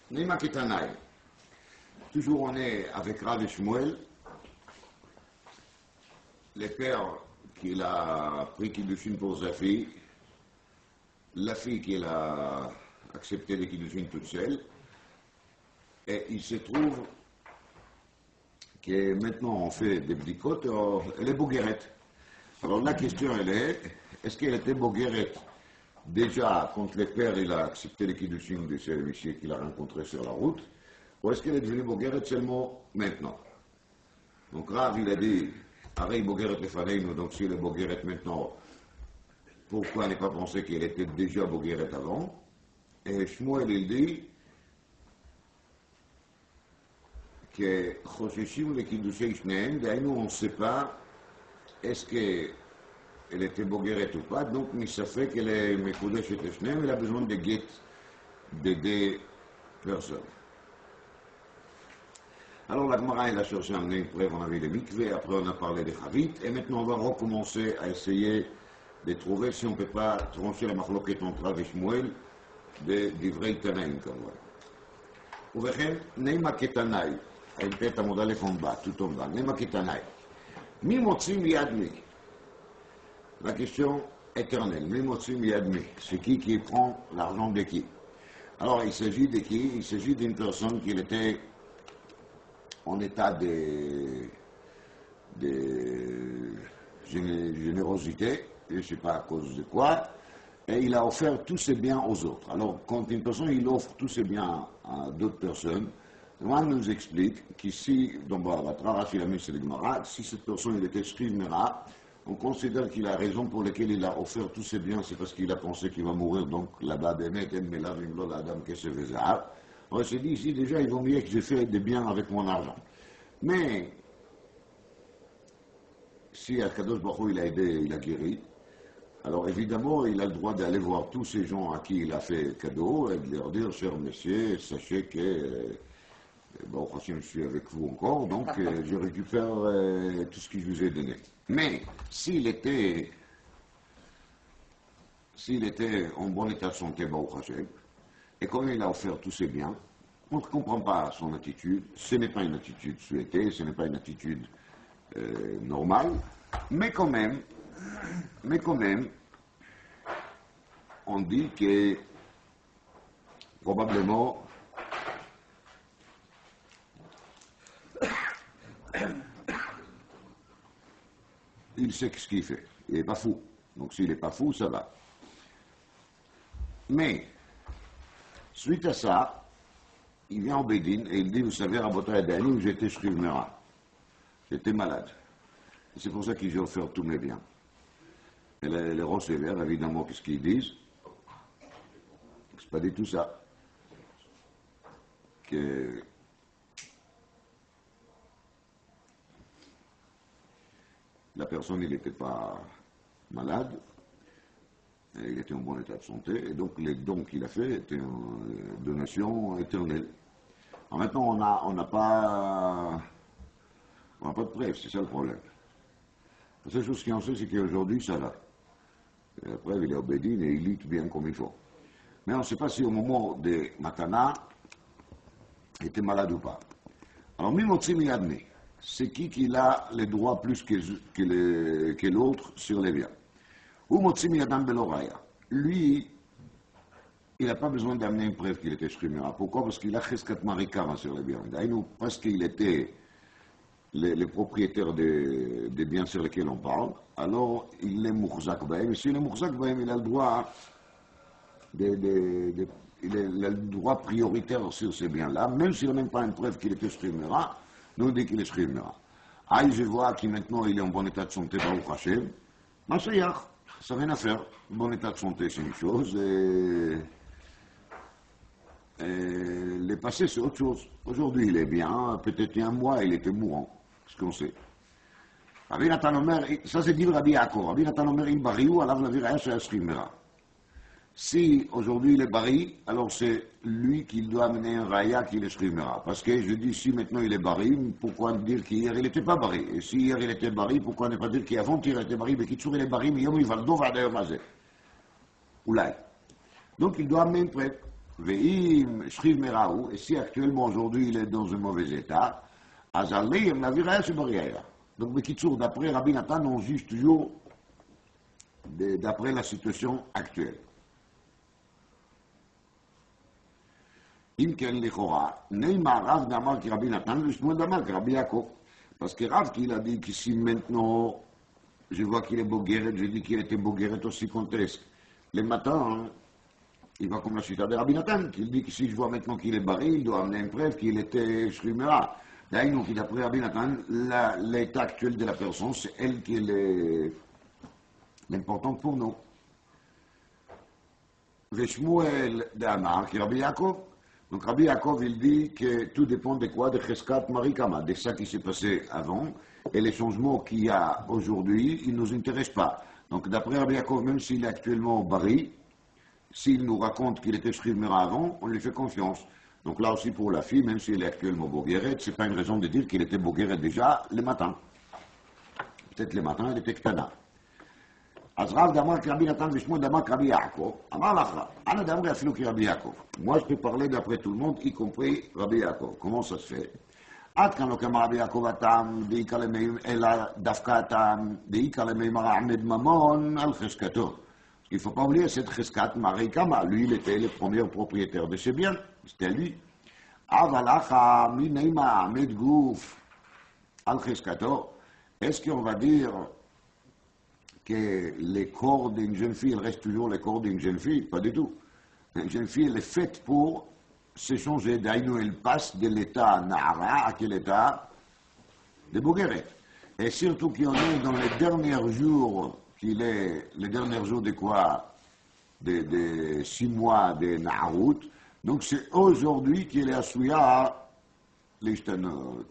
Nima Ketanaï. Toujours on est avec Rav et Shmuel, le père qui a pris Kiddushin pour sa fille, la fille qui a accepté les Kiddushin toute seule, et il se trouve que maintenant on fait des bdikot, elle est boguerette. Alors la question elle est-ce qu'elle était boguerette déjà quand le père il a accepté les Kiddushin de ce monsieur qu'il a rencontré sur la route, ou est-ce qu'elle est devenue boguerette seulement maintenant? Donc Rav il a dit, Arei boguerette lefaneinu, donc si elle est boguerette maintenant, pourquoi ne pas penser qu'elle était déjà boguerette avant? Et Shmuel il dit que Chosheshim le Kiddushei Shneem, d'ailleurs on ne sait pas est-ce qu'elle était boguerette ou pas, donc mais ça fait qu'elle est Mekoudesh et Shneem, elle a besoin de guet de deux personnes. Alors la Gemara elle a cherché à amener une preuve, on avait les mikveh, après on a parlé des Chavit, et maintenant on va recommencer à essayer de trouver si on ne peut pas trancher la machloket entre Rav et Shmuel de divrei Tanaïm comme voilà. ובכן, נימה כתנאי, את עמוד א' עמבה, tout en bas, נימה כתנאי. מי מוציא מיד מי? La question éternelle, מי מוציא מיד מי? C'est qui prend l'argent de qui? Alors il s'agit de qui? Il s'agit d'une personne qui était en état de générosité, je ne sais pas à cause de quoi, et il a offert tous ses biens aux autres. Alors, quand une personne il offre tous ses biens à d'autres personnes, on nous explique qu'ici, dans la Trarashi, la Messe de Gemara, si cette personne il était Shriv-Mera, on considère qu'il a raison pour laquelle il a offert tous ses biens, c'est parce qu'il a pensé qu'il va mourir, donc là-bas, Bemet, Melav, Imlo, Adam, Kesevezah. On s'est dit ici, déjà, il vaut mieux que j'ai fait des biens avec mon argent. Mais, si Al-Kadosh Baruch Hu, il a aidé, il a guéri, alors évidemment, il a le droit d'aller voir tous ces gens à qui il a fait cadeau et de leur dire, cher monsieur, sachez que, bon, je suis avec vous encore, donc je récupère tout ce que je vous ai donné. Mais s'il était en bon état de santé, Baruch Hashem, et comme il a offert tous ses biens, on ne comprend pas son attitude, ce n'est pas une attitude souhaitée, ce n'est pas une attitude normale, mais quand même, on dit que probablement il sait ce qu'il fait. Il n'est pas fou. Donc s'il n'est pas fou, ça va. Mais, suite à ça, il vient au Bédine et il dit, vous savez, Rabotai Adani, où j'étais Shriv-Mera. J'étais malade. Et c'est pour ça que j'ai offert tous mes biens. Et les rois sévères, évidemment, qu'est-ce qu'ils disent? C'est pas du tout ça. Que la personne, il n'était pas malade, et il était en bon état de santé, et donc les dons qu'il a fait étaient une donation éternelle. Alors maintenant, on n'a pas de preuve, c'est ça le problème. La seule chose qu'on sait, c'est qu'aujourd'hui, ça va. Et la preuve, il est au Bédine et il lutte bien comme il faut. Mais on ne sait pas si au moment de Matana, il était malade ou pas. Alors, Mimotzi Miyadmi, c'est qui a les droits plus que l'autre sur les biens. Ou Motzi Miyadam Beloraya. Lui, il n'a pas besoin d'amener une preuve qu'il était Shrimera. Pourquoi? Parce qu'il a Cheskat Marikama sur les biens. Parce qu'il était les propriétaires des biens sur lesquels on parle, alors il est Mourzak Bahem. Et s'il est Mourzak Bahem, il a le droit il a le droit prioritaire sur ces biens-là, même s'il n'a même pas une preuve qu'il était Shrimera, nous on dit qu'il est Shrimera. Ah, je vois qu'il maintenant il est en bon état de santé, Baruch Hashem, Masayach, ça n'a rien à faire. Bon état de santé, c'est une chose, et le passé, c'est autre chose. Aujourd'hui, il est bien, peut-être il y a un mois, il était mourant, ce qu'on sait. Rabbi Nathan Omer, ça c'est dit Rabbi Yaakov, Rabbi Nathan Omer, il bariou, alors la viraya, c'est Shrimera. Si aujourd'hui il est bari, alors c'est lui qui doit amener un raya qui est Shrimera. Parce que je dis, si maintenant il est bari, pourquoi dire qu'hier il n'était pas bari? Et si hier il était bari, pourquoi ne pas dire qu'avant-hier il était bari, mais qu'il il est bari, mais yom il va le dos, va d'ailleurs mazé. Oulai. Donc il doit amener une preuve. Veim Shriv Meraou, et si actuellement aujourd'hui il est dans un mauvais état, Azaleim la viraya se barrière. Donc, Bekitsour, d'après Rabbi Nathan, on juge toujours d'après la situation actuelle. Im ken lichora, Neymar Rav d'Amar qui Rabbi Nathan, le Shmuel d'Amar qui Rabbi Yaakov. Parce que Rav qui a dit qu'ici maintenant, je vois qu'il est Bogueret, je dis qu'il était Bogueret aussi contesque. Les matins, hein, il va comme la suite de Rabbi Nathan, qui dit que si je vois maintenant qu'il est barré, il doit amener une preuve qu'il était Shrumera. D'ailleurs, d'après Rabbi Nathan, l'état actuel de la personne, c'est elle qui est l'importante pour nous. Shmuel d'Amar, qui est Rabbi Yaakov. Donc Rabbi Yaakov, il dit que tout dépend de quoi? De Cheskat Marikama, de ça qui s'est passé avant, et les changements qu'il y a aujourd'hui, ils ne nous intéressent pas. Donc d'après Rabbi Yaakov, même s'il est actuellement au Bari, s'il nous raconte qu'il était Shrimera avant, on lui fait confiance. Donc là aussi pour la fille, même s'il est actuellement Bogueret, ce n'est pas une raison de dire qu'il était Bogueret déjà le matin. Peut-être le matin, il était Ktana. אז רב דאמר כרבי נתן ושמואל דאמר כרבי יעקב, אמר לך, אנא דאמרי אפילו כרבי יעקב. Moi, je peux parler d'après tout le monde, y compris Rabbi Yaakov. Comment ça se fait? עד כאן לא כמה רבי יעקב הטעם, דאיקה למימר, אלא דווקא הטעם, דאיקה למימר העמד ממון על חזקתו. Il ne faut pas oublier cette cheskat Marie Kama. Lui, il était le premier propriétaire de ses biens. C'était lui. Avalacha, minaima, amed gouf, al cheskato. Est-ce qu'on va dire que les corps d'une jeune fille, il reste toujours les corps d'une jeune fille? Pas du tout. Une jeune fille, elle est faite pour s'échanger. D'ailleurs, elle passe de l'état Nahara à quel état? De Bogueret. Et surtout qu'on est dans les derniers jours, les derniers jours de quoi? De 6 mois de Naharut. Donc c'est aujourd'hui qu'il est à Souya, les Shtanot.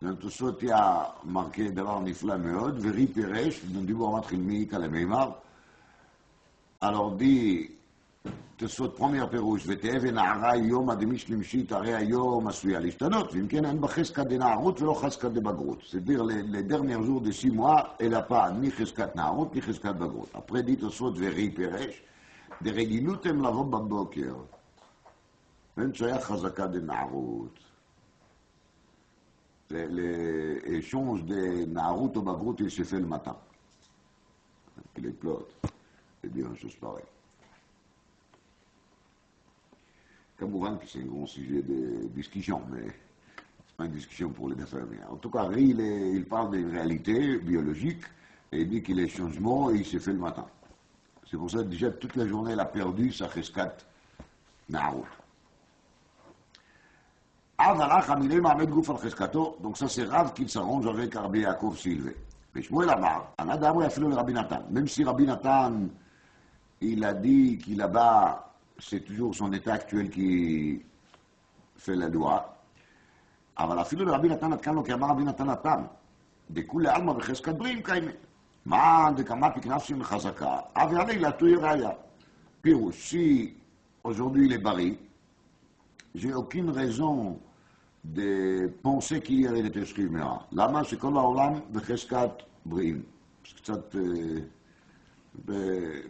Donc tout ça, il y a marqué d'avoir Nifla Meod, Veri Peresh, donc du Borat Rilmi, Kalameimar. Alors dit, tout ça, première pérouche, Vetev et Nahara, Yom, Ademish Limshit, Area Yom, Asuya, les Shtanot. Vimken, en Bacheska de Naharut, velo Chaska de Bagrut. C'est-à-dire, les derniers jours de 6 mois, elle n'a pas ni Cheskat Naharut, ni Cheskat Bagrut. Après, dit tout ça, Veri Peresh, de Regilutem Lavo Baboker. Même si il y a Chazaka de Naharut. L'échange de Naharut au Bagrut, il se fait le matin. Il éclate. C'est dire une chose pareille. Kamouvan, c'est un grand sujet de discussion, mais c'est pas une discussion pour les infirmiers. En tout cas, il parle d'une réalité biologique et il dit qu'il y a des changements et il se fait le matin. C'est pour ça que déjà toute la journée, elle a perdu sa cheskat Naharut. Donc ça c'est Rav qui s'arrange avec Rabbi Yaakov Silvé. Mais Shmuel Amar, même si Rabbi Nathan, il a dit qu'il là-bas, c'est toujours son état actuel qui fait la loi. אבל אפילו לרבי נתן נתקן לו כי אמר רבי נתן נתן דכולי עלמא בחזקת בריאים קיימת. מה דקמא פיקנפסים לחזקה, אבל עלי להטוי ראיה. פירוש, si aujourd'hui il est barré, j'ai aucune raison de penser qu'hier il était Shrimera. למה שכל העולם בחזקת בריאים. C'est קצת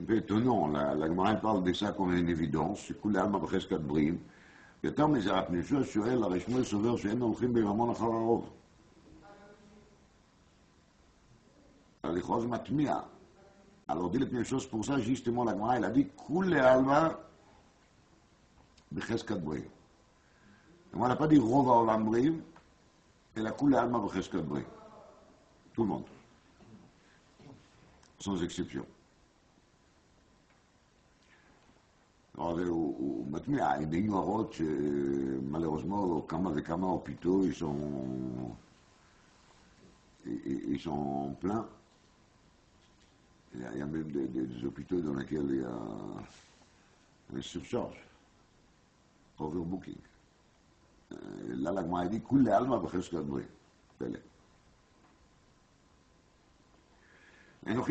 étonnant, la Gemara parle de ça comme une évidence, שכולי עלמא בחזקת בריאים. יותר מזה, הפני שואל, הרי שמואל סובר שאין הולכים ברמון אחר הרוב. לכאורה זה מטמיע. Alors dit le premier chose, pour ça, justement, la Gemara, elle a dit, כולי עלמא בחזקת בריאים. On n'a pas dit רוב העולם בריאים, אלא כולי עלמא בחזקת בריאים. Tout le monde. Sans exception. Alors, הוא מטמיע, עינינו הרות שמלהרוזמו כמה וכמה הופיטו, ils sont pleins. Il y a même des hôpitaux dans lesquels il y a une surcharge, overbooking. Là, la Gemara dit, כולי עלמא בחזקת בריאים. פלא. Et donc,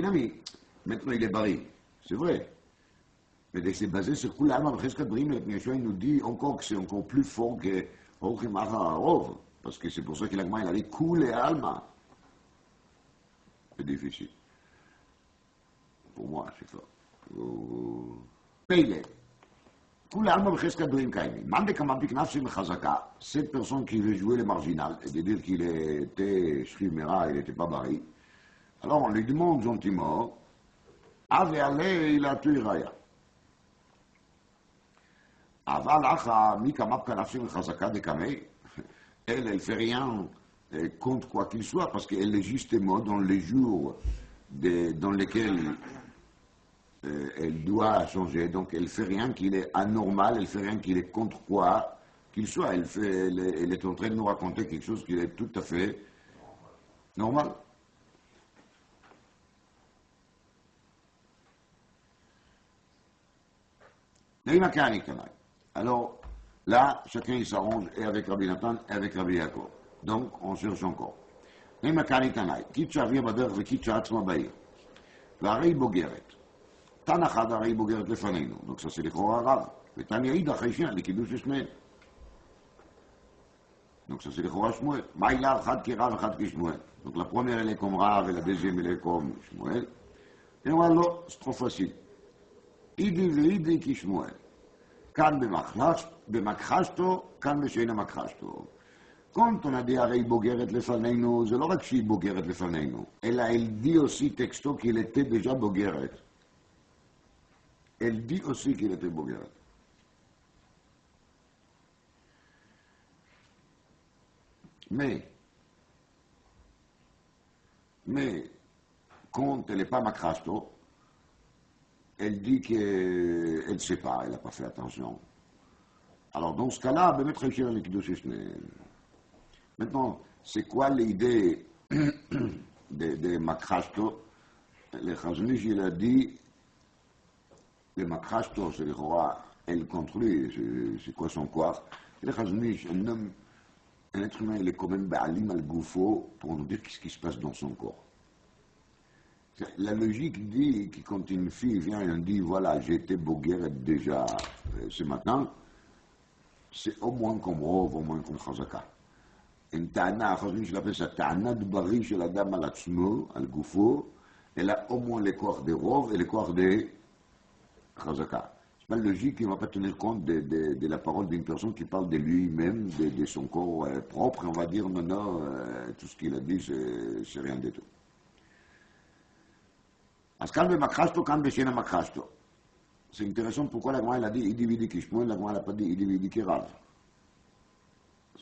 maintenant il est barré, c'est vrai. Mais c'est basé sur Kula Alma B'Cheskat Brim, et Yeshua nous dit encore que c'est encore plus fort que Holchim Achar Harov, parce que c'est pour ça qu'il a dit Kula Alma. C'est difficile. Pour moi, c'est ça. Pele. Cette personne qui veut jouer le marginal, et de dire qu'il était shrimera, il n'était pas bari, alors on lui demande gentiment, Ave ale il a tué Raya. Aval acha, mika mapka nafsim chazaka de kamei, elle fait rien contre quoi qu'il soit, parce qu'elle est justement dans les jours dans lesquels elle doit changer, donc elle fait rien qu'il est anormal, elle fait rien qu'il est contre quoi qu'il soit, elle est en train de nous raconter quelque chose qui est tout à fait normal. Alors, là, chacun il s'arrange, et avec Rabbi Nathan, et avec Rabbi Yaakov. Donc, on cherche encore. Kitcha via bader וכיתשה עצמה בעיר. והרי היא בוגרת. תנא חד הרי היא בוגרת לפנינו. Donc ça c'est לכאורה רב. ותניא אידך אישה לקידוש לשניהם. Donc ça c'est לכאורה שמואל. מה אילה אחד כרב אחד כשמואל. Donc la première elle est comme רב et la deuxième elle est comme שמואל. Et on va là, c'est trop facile. אידי ואידי כשמואל. כאן במכחשתו, כאן בשאינה מכחשתו. Quand on a dit Arei Bogeret Lefaneinu, c'est לא רק שהיא בוגרת לפנינו, אלא elle dit aussi texto qu'il était déjà בוגרת. Elle dit aussi qu'il était בוגרת. Mais, quand elle n'est pas Makrashto, elle dit qu'elle ne sait pas, elle n'a pas fait attention. Alors dans ce cas-là, באמת חיישיר על קידוש שניהם. Maintenant, c'est quoi l'idée de Makrashto? Le Chazonish, il a dit, le Makrashto, c'est le roi, elle contre lui, c'est quoi son corps? Le Chazonish, un homme, un être humain, il est quand même ba'alim al-goufo pour nous dire ce qui se passe dans son corps. La logique dit que quand une fille vient et dit, voilà, j'ai été boguer déjà ce matin, c'est au moins comme rov, au moins comme chazaka. Une ta'ana, je l'appelle ça ta'ana de bari chez la dame à la tsmo, à goufo, elle a au moins les corps des rov et les corps des chazaka. C'est pas logique qu'il ne va pas tenir compte de la parole d'une personne qui parle de lui-même, de son corps propre, et on va dire non, tout ce qu'il a dit, c'est rien du tout. C'est intéressant pourquoi la Gemara a dit Idividi Kishmoel, la Gemara n'a pas dit Idividi Kirav.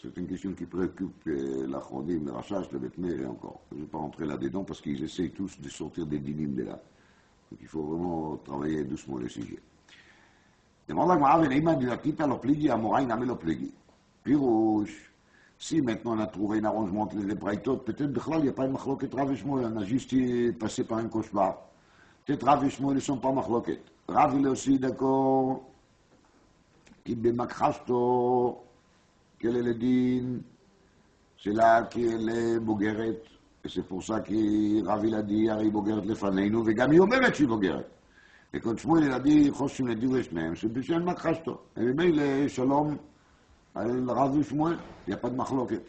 C'est une question qui préoccupe la Chodim, le Rachash, le Betmer et encore. Je ne vais pas rentrer là-dedans parce qu'ils essayent tous de sortir des dinim de là. Donc il faut vraiment travailler doucement le sujet. Demande la Gemara, Veneima Dinatita lo pligi, Amoraï Name lo pligi. Pirouche. Si maintenant on a trouvé un arrangement entre les Braïtot, peut-être il n'y a pas une machloket Rav et Shmuel, on a juste passé par un cauchemar. Peut-être Rav et Shmuel ne sont pas machloket. Rav il est aussi d'accord qui b'makhashto, quel est le din, c'est là qu'elle est bogeret, et c'est pour ça que Rav il a dit, Ari bogeret lefaneinu, וגם היא אומרת שהיא בוגרת. וכן שמואל il a dit, חושבים לדיו לשניהם, שבשביל makhashto. Et ממילא שלום על רב ושמואל, il n'y a pas de machloket.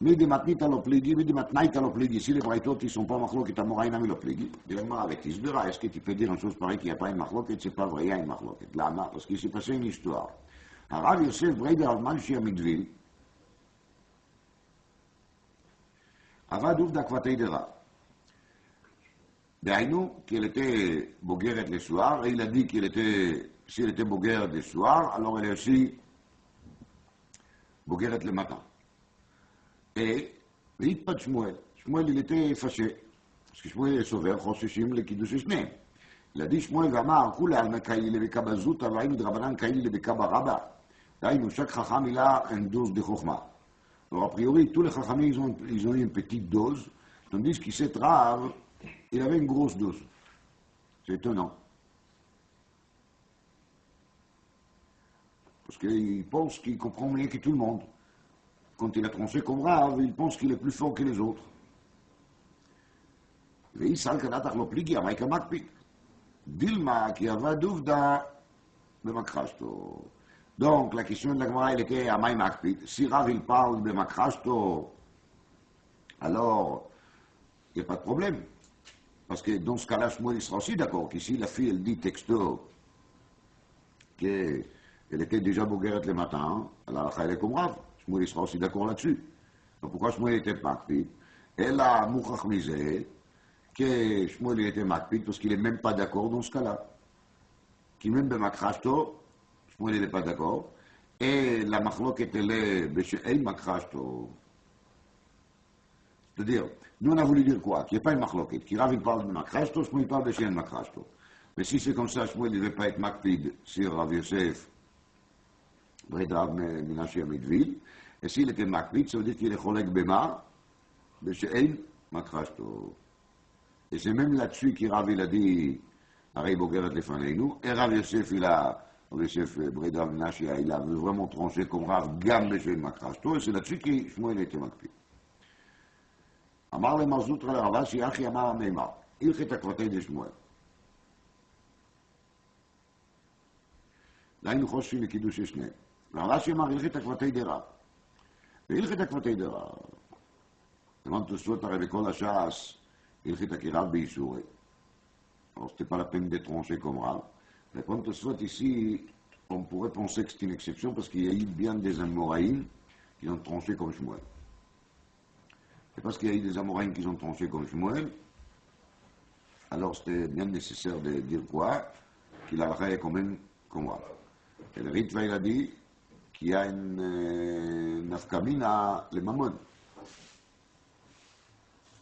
Midi matnita lo pligi, midi matnaita lo pligi. Si les braïtot ils sont pas machloket, amoraïna mi lo pligi. Directement avec Tisbera, est-ce que tu peux dire une chose pareille qu'il n'y a pas une machloket? C'est pas vrai, il y a une machloket. Là, parce qu'il s'est passé une histoire. Arav Yosef Breider Alman Shia Midvil, Avad Ouvda Kvatei de Rav. D'ailleurs, qu'elle était bogeret le soir, et il a dit qu'elle était, si elle était bogeret le soir, alors elle est aussi bogeret le matin. Et il pas de Shmuel. Shmuel, il était fâché. Parce que Shmuel est sauvé, Choshishim le Kiddush Shneim. Il a dit Shmuel, Vamar, Kula al Mekaïli le Bekaba Zut, Avaïm Drabanan Kaïli le Bekaba Rabba. D'ailleurs, chaque Chacham, il a une dose de Chokhma. Alors, a priori, tous les Chachamim, ils ont eu une petite dose, tandis que cette Rav, il avait une grosse dose. C'est étonnant. Parce qu'il pense qu'il comprend mieux que tout le monde. Quand il a tranché comme Rav, il pense qu'il est plus fort que les autres. Donc, la question de la Gemara, elle était à Maï Makpit. Si Rav, il parle de Makrashto, alors, il n'y a pas de problème. Parce que dans ce cas-là, Shmuel, il sera aussi d'accord qu'ici, la fille, elle dit texto qu'elle était déjà bogueret le matin, alors elle est comme Rav. Shmuel sera aussi d'accord là-dessus. Donc pourquoi Shmuel était Makpid? Elle a Mouchach misé que Shmuel était Makpid parce qu'il n'est même pas d'accord dans ce cas-là. Qui même Bemakrashto, Shmuel n'est pas d'accord. Et la machloket elle est Beshe'el Makrashto. C'est-à-dire, nous on a voulu dire quoi? Qu'il n'y ait pas une machloket. Qui Rav il parle de Makrashto, Shmuel parle de Beshe'el Makrashto. Mais si c'est comme ça, Shmuel ne devait pas être Makpid sur Rav Yosef, Bredav Minashi Amidvil. Et s'il était Makpid, ça veut dire qu'il est Cholek Bema, Beshe'el Makrashto. Et c'est même là-dessus que Rav il a dit, Arei Bogeret Lefaneinu, et Rav Yosef il a, Rav Yosef Bredav Minashi, il a vraiment tranché comme Rav Gam Beshe'el Makrashto, et c'est là-dessus que Shmuel était Makpid. אמר למרזוטרא לרבשי, אחי אמר המימר, הלכת הכבתי דשמואל. דהיינו חושבים לקידוש שניהם. ורבשי אמר, הלכת הכבתי דרב. והלכת הכבתי דרב. למען תוספות הרי בכל הש"ס, הלכת הכרב באיסורי. Alors, c'était pas la peine d'être tranché comme Rav. Mais comme Tosfot ici, on pourrait penser que c'est une exception parce qu'il y a eu bien des Amoraïm qui ont tranché comme Shmuel. Et parce qu'il y a eu des Amoraïm qui ont tranché comme Shmuel, alors c'était bien nécessaire de dire quoi? Qu'il a fait quand même comme Rav. Et le Ritva il a dit qu'il y a une nafkamina le Mammon.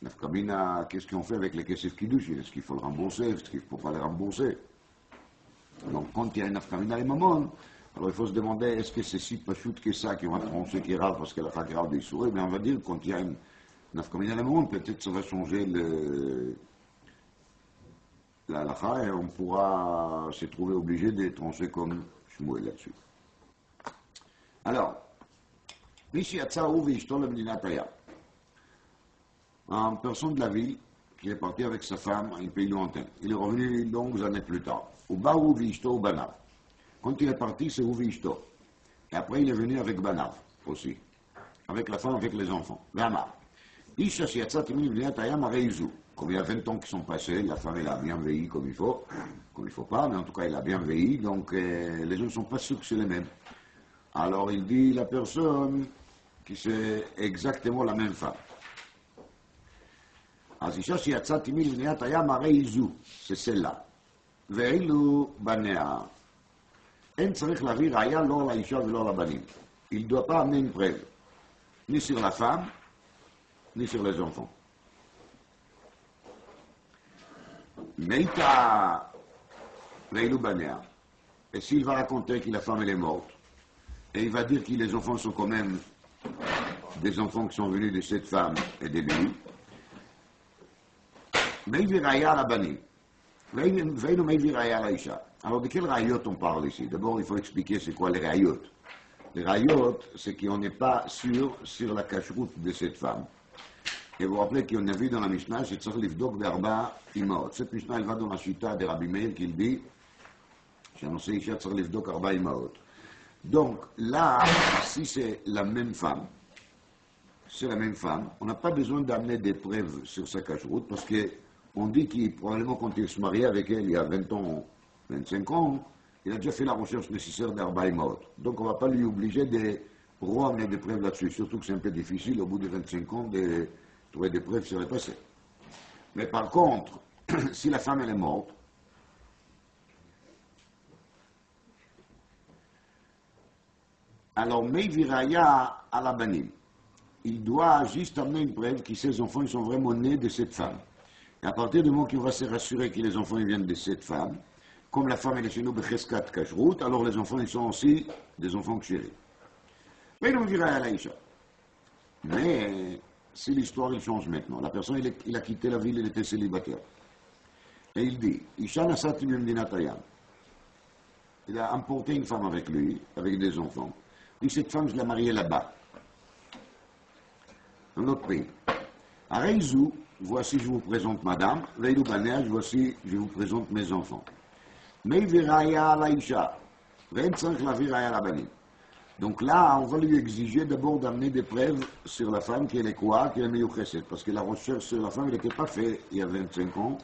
Nafkamina, qu'est-ce qu'on fait avec les kesef kiddush? Est-ce qu'il faut le rembourser? Est-ce qu'il ne faut pas le rembourser? Donc quand il y a une nafkamina le Mammon, alors il faut se demander est-ce que c'est si pachout que ça qui va trancher qui est Rav parce qu'elle a fait grave des souris? Mais on va dire quand il y a une nafkamina le Mammon, peut-être ça va changer la halakha et on pourra se trouver obligé de trancher comme Shmuel là-dessus. Alors, Mishi Yatsa Hu Ve'ishto Lemdinat Hayam. Un personne de la ville qui est parti avec sa femme à un pays lointain. Il est revenu longues années plus tard. Ubahu Ve'ishto Banav. Quand il est parti, c'est Hu Ve'ishto. Et après, il est venu avec Banav aussi. Avec la femme, avec les enfants. Ve'amar. Isha Shiatsa Timim Lemdinat Hayam Areizu. Comme il y a 20 ans qui sont passés, la femme elle a bien veillé comme il faut pas, mais en tout cas elle a bien veillé, donc les gens ne sont pas sûrs que c'est les mêmes. Alors il dit la personne qui c'est exactement la même femme. אז אישה שיצאתי מבניית הים הרי היא זו, שסלה, ואילו בניה. אין צריך להביא ראיה לא לאישה ולא לבנים. Il doit pas amener une preuve, ni sur la femme, ni sur les enfants. Meita Veilou Banea. Et s'il va raconter que la femme elle est morte, et il va dire que les enfants sont quand même des enfants qui sont venus de cette femme et de lui, Meivi Raya la Bani. Veilou Meivi Raya la Isha. Alors de quel rayot on parle ici? D'abord il faut expliquer c'est quoi les rayot. Les rayot, c'est qu'on n'est pas sûr sur la cacheroute de cette femme. Et vous vous rappelez qu'on a vu dans la Mishnah, c'est Tzarich Livdok d'Arba Imaot. Cette Mishnah, elle va dans la Shita de Rabbi Meir qui dit, j'ai annoncé ici Tzarich Livdok Arba Imaot. Donc là, si c'est la même femme, on n'a pas besoin d'amener des preuves sur sa cacheroute parce qu'on dit qu'il, probablement quand il se mariait avec elle il y a 20 ans, 25 ans, il a déjà fait la recherche nécessaire d'Arba Imaot. Donc on ne va pas lui obliger de ramener des preuves là-dessus, surtout que c'est un peu difficile au bout de 25 ans de trouver des preuves sur le passé. Mais par contre, si la femme elle est morte, alors Meiviraya à la Banim, il doit juste amener une preuve que ses enfants ils sont vraiment nés de cette femme. Et à partir du moment qu'il va se rassurer que les enfants ils viennent de cette femme, comme la femme elle est chez nous Becheskat Kashrut, alors les enfants ils sont aussi des enfants chéris. Mais il Meiviraya à la Isha. Mais si l'histoire il change maintenant, la personne il a quitté la ville, il était célibataire. Et il dit, Isha Nasati Mimdinat Hayam. Il a emporté une femme avec lui, avec des enfants. Il dit, cette femme, je l'ai mariée là-bas, dans notre pays. À Reizou, voici, je vous présente madame. Veilou Baner, voici, je vous présente mes enfants. Mais Viraya la Isha. Ve'en la Viraya la Banim. Donc là, on va lui exiger d'abord d'amener des preuves sur la femme qui est quoi, qui est Meyoucheset. Parce que la recherche sur la femme, elle n'était pas faite il y a 25 ans.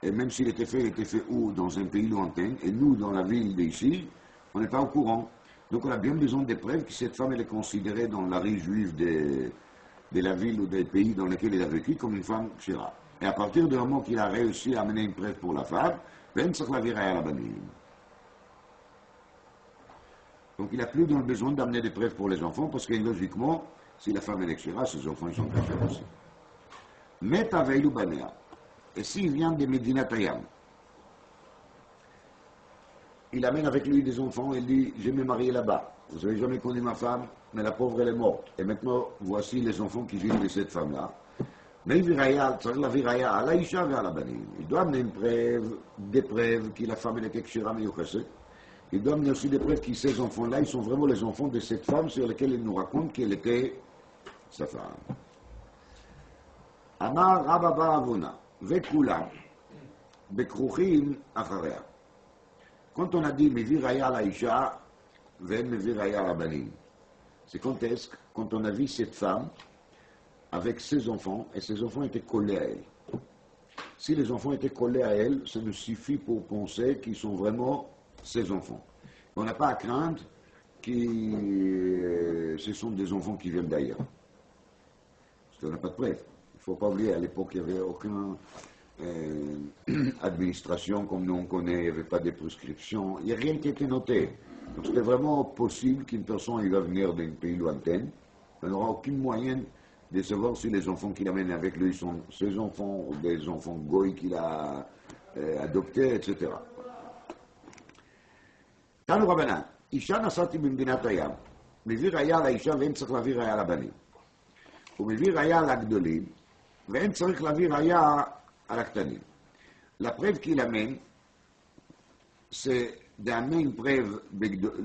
Et même s'il était fait, il était fait où? Dans un pays lointain. Et nous, dans la ville d'ici, On n'est pas au courant. Donc on a bien besoin des preuves que cette femme elle est considérée dans la rue juive de la ville ou des pays dans lesquels elle a vécu comme une femme kshira. Et à partir du moment qu'il a réussi à amener une preuve pour la femme, ben ça la vira à la banim. Donc il n'a plus besoin d'amener des preuves pour les enfants parce que logiquement, si la femme est kshira, ses enfants ils sont kshira aussi. Mais Aveilu Banea. Et s'il vient de Medina Tayam, il amène avec lui des enfants et il dit je vais me marier là-bas. Vous n'avez jamais connu ma femme, mais la pauvre elle est morte. Et maintenant, voici les enfants qui vivent de cette femme-là. Mais il doit amener une preuve, des preuves que la femme est quelque chose. Il doit amener aussi des preuves que ces enfants-là, ils sont vraiment les enfants de cette femme sur lesquels il nous raconte qu'elle était sa femme. Amar Rabba Baravona, Vekula, Bekruchim Acharea. Quand on a dit Meviraya la Isha, Ven Meviraya la Banim, c'est quand on a vu cette femme avec ses enfants, et ses enfants étaient collés à elle. Si les enfants étaient collés à elle, ça nous suffit pour penser qu'ils sont vraiment ses enfants. On n'a pas à craindre que ce sont des enfants qui viennent d'ailleurs. Parce qu'on n'a pas de preuve. Il ne faut pas oublier, à l'époque, il n'y avait aucune administration comme nous on connaît, il n'y avait pas de prescriptions, il n'y a rien qui était noté. Donc c'était vraiment possible qu'une personne il va venir d'un pays lointain, on n'aura aucun moyen de savoir si les enfants qu'il amène avec lui sont ses enfants ou des enfants goy qu'il a adoptés, etc. Tanu Rabbanan, Isha nasati b'mdinat hayam, מביא ראיה לאישה ואין צריך להביא ראיה לבנים. הוא מביא ראיה לגדולים, ואין צריך להביא ראיה על הקטנים. La preuve qu'il amène, c'est d'amener une preuve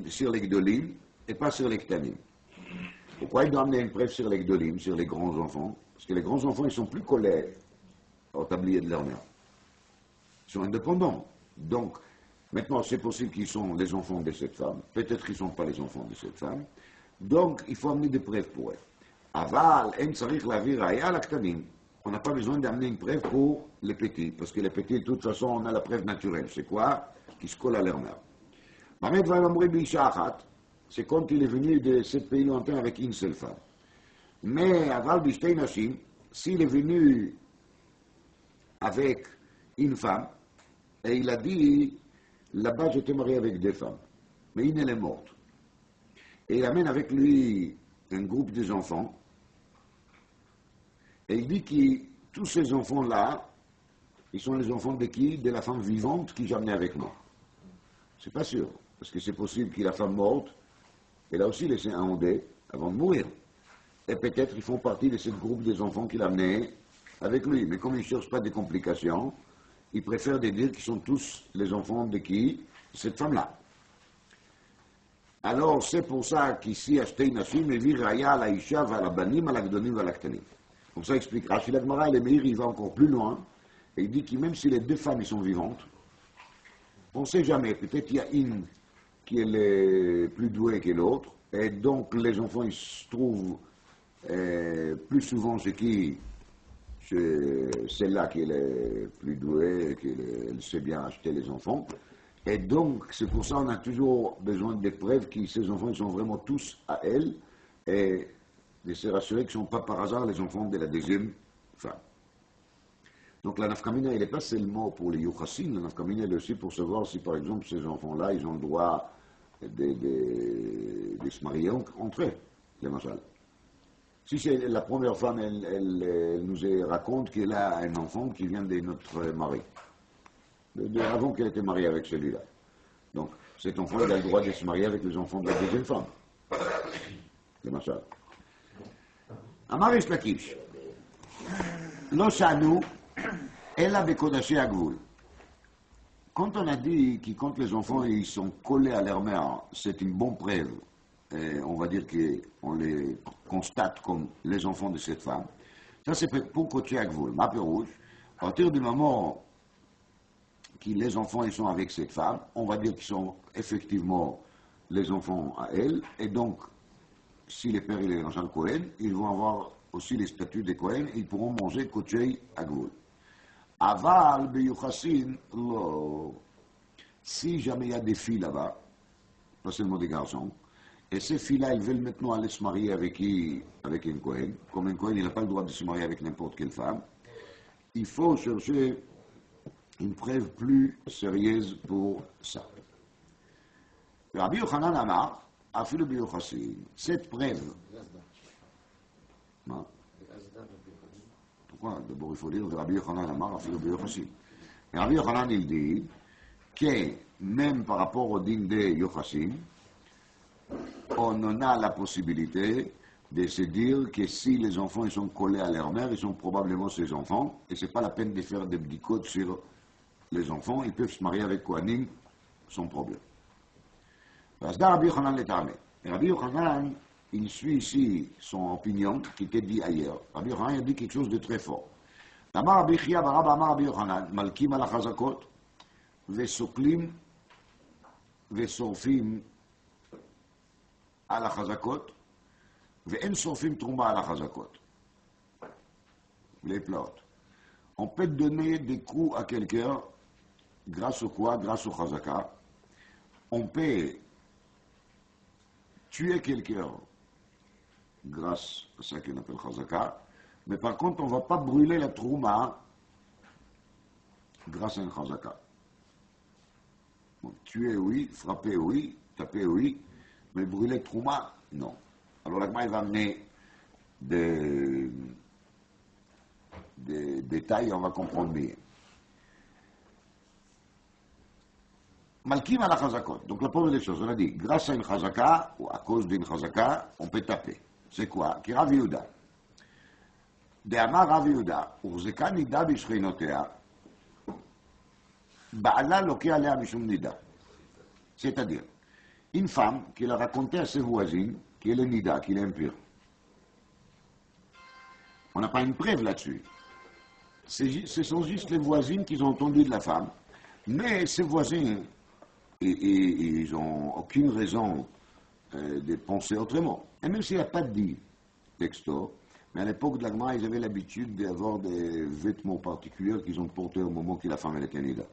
sur les gdolim et pas sur les ktanim. Pourquoi il doit amener une preuve sur les gdolim, sur les grands enfants? Parce que les grands enfants, ils sont plus collés au tablier de leur mère. Ils sont indépendants. Donc, maintenant, c'est possible qu'ils sont les enfants de cette femme. Peut-être qu'ils ne sont pas les enfants de cette femme. Donc, il faut amener des preuves pour eux. Aval, en tsarich lavi raya la ktanim. On n'a pas besoin d'amener une preuve pour les petits, parce que les petits, de toute façon, on a la preuve naturelle. C'est quoi? Qu'ils se collent à leur mère. Mamet va m'amourir b'isha achat. C'est quand il est venu de ce pays lointain avec une seule femme. Mais aval b'ishtei nashim, s'il est venu avec une femme, et il a dit, là-bas j'étais marié avec deux femmes, mais une elle est morte. Et il amène avec lui un groupe des enfants, et il dit que tous ces enfants-là, ils sont les enfants de qui? De la femme vivante qui j'ai amenée avec moi. C'est pas sûr, parce que c'est possible que la femme morte, elle a aussi laissé un ondé avant de mourir. Et peut-être ils font partie de ce groupe des enfants qu'il a amené avec lui. Mais comme il ne cherche pas de complications, il préfère de dire qu'ils sont tous les enfants de qui? De cette femme-là. Alors c'est pour ça qu'ici, Ashtei Nashim, Mevi Raya à la Isha, à la Banim, à la Gdonim, à la Ktanim. Comme ça explique Rashi l'Agmara, et le Meir, il va encore plus loin, et il dit que même si les deux femmes ils sont vivantes, on ne sait jamais, peut-être il y a une qui est plus douée que l'autre, et donc les enfants ils se trouvent plus souvent chez qui? Chez celle-là qui est plus douée, elle sait bien acheter les enfants. Et donc, c'est pour ça qu'on a toujours besoin des preuves que ces enfants ils sont vraiment tous à elle, et de se rassurer qu'ils ne sont pas par hasard les enfants de la deuxième femme. Donc la nafkamina, elle n'est pas seulement pour les yuchassin, la nafkamina, elle est aussi pour savoir si, par exemple, ces enfants-là, ils ont le droit de se marier entre eux, les machal. Si c'est la première femme, elle nous raconte qu'elle a un enfant qui vient de notre mari, avant qu'elle était mariée avec celui-là. Donc, cet enfant, il a le droit de se marier avec les enfants de la deuxième femme, les machal. Amar Reish Lakish, lo shanu, ela bekodashi agvul. Quand on a dit que quand les enfants ils sont collés à leur mère, c'est une bonne preuve, on va dire qu'on les constate comme les enfants de cette femme. Ça c'est pour Kodashi agvul. Ma rouge, à partir du moment que les enfants ils sont avec cette femme, on va dire qu'ils sont effectivement les enfants à elle, et donc si les pères et les enfants Kohen, ils vont avoir aussi les statuts des Kohen, ils pourront manger Kodashi agvul. Aval beyuchassin, lo. Si jamais il y a des filles là-bas, pas seulement des garçons. Et ces filles-là, ils veulent maintenant aller se marier avec qui? Avec un Kohen. Comme un Kohen, il n'a pas le droit de se marier avec n'importe quelle femme. Il faut chercher une preuve plus sérieuse pour ça. Rabbi Yochanan Amar, Afilu Biyochassin. Cette preuve. Hein? Pourquoi? D'abord, il faut dire Rabbi Yochanan Amar, Afilu Biyochassin. Et Rabbi Yochanan, il dit que même par rapport au din de Yochassin, on en a la possibilité de se dire que si les enfants ils sont collés à leur mère, ils sont probablement ses enfants, et c'est pas la peine de faire des bdikot sur les enfants, ils peuvent se marier avec Kohanim sans problème. Rabbi Yochanan le Tarmé. Rabbi Yochanan, il suit ici son opinion qui était dit ailleurs. Rabbi Yochanan a dit quelque chose de très fort. Amar Rabbi Chia Barab Amar Rabbi Yochanan, Malkim al Chazakot, Vesoklim, Vesorfim על החזקות, ואין שורפים תרומה על החזקות. Les plautes. On peut donner des coups à quelqu'un grâce au quoi? Grâce au chazaka. On peut tuer quelqu'un grâce à ça qu'on appelle chazaka, mais par contre, on ne va pas brûler la trouma grâce à un chazaka. Donc, tuer, oui, frapper, oui, taper, oui, mais brûler Trouma, non. Alors l'Agma, il va amener des détails, on va comprendre mieux. Malkim à la chazakot. Donc la première des choses, on a dit, grâce à une chazaka, ou à cause d'une chazaka, on peut taper. C'est quoi? Qui Rav Yehuda. De Amar Rav Yehuda, Urzeka nida bishreinotea, Ba'ala loke alea mishum nida. C'est-à-dire, une femme qui a raconté à ses voisines qu'elle est nida, qu'il est impur. On n'a pas une preuve là-dessus. Ce sont juste les voisines qui ont entendu de la femme. Mais ces voisins, ils n'ont aucune raison de penser autrement. Et même s'il n'y a pas dit texto, mais à l'époque de l'Agma, ils avaient l'habitude d'avoir des vêtements particuliers qu'ils ont portés au moment que la femme elle était nida.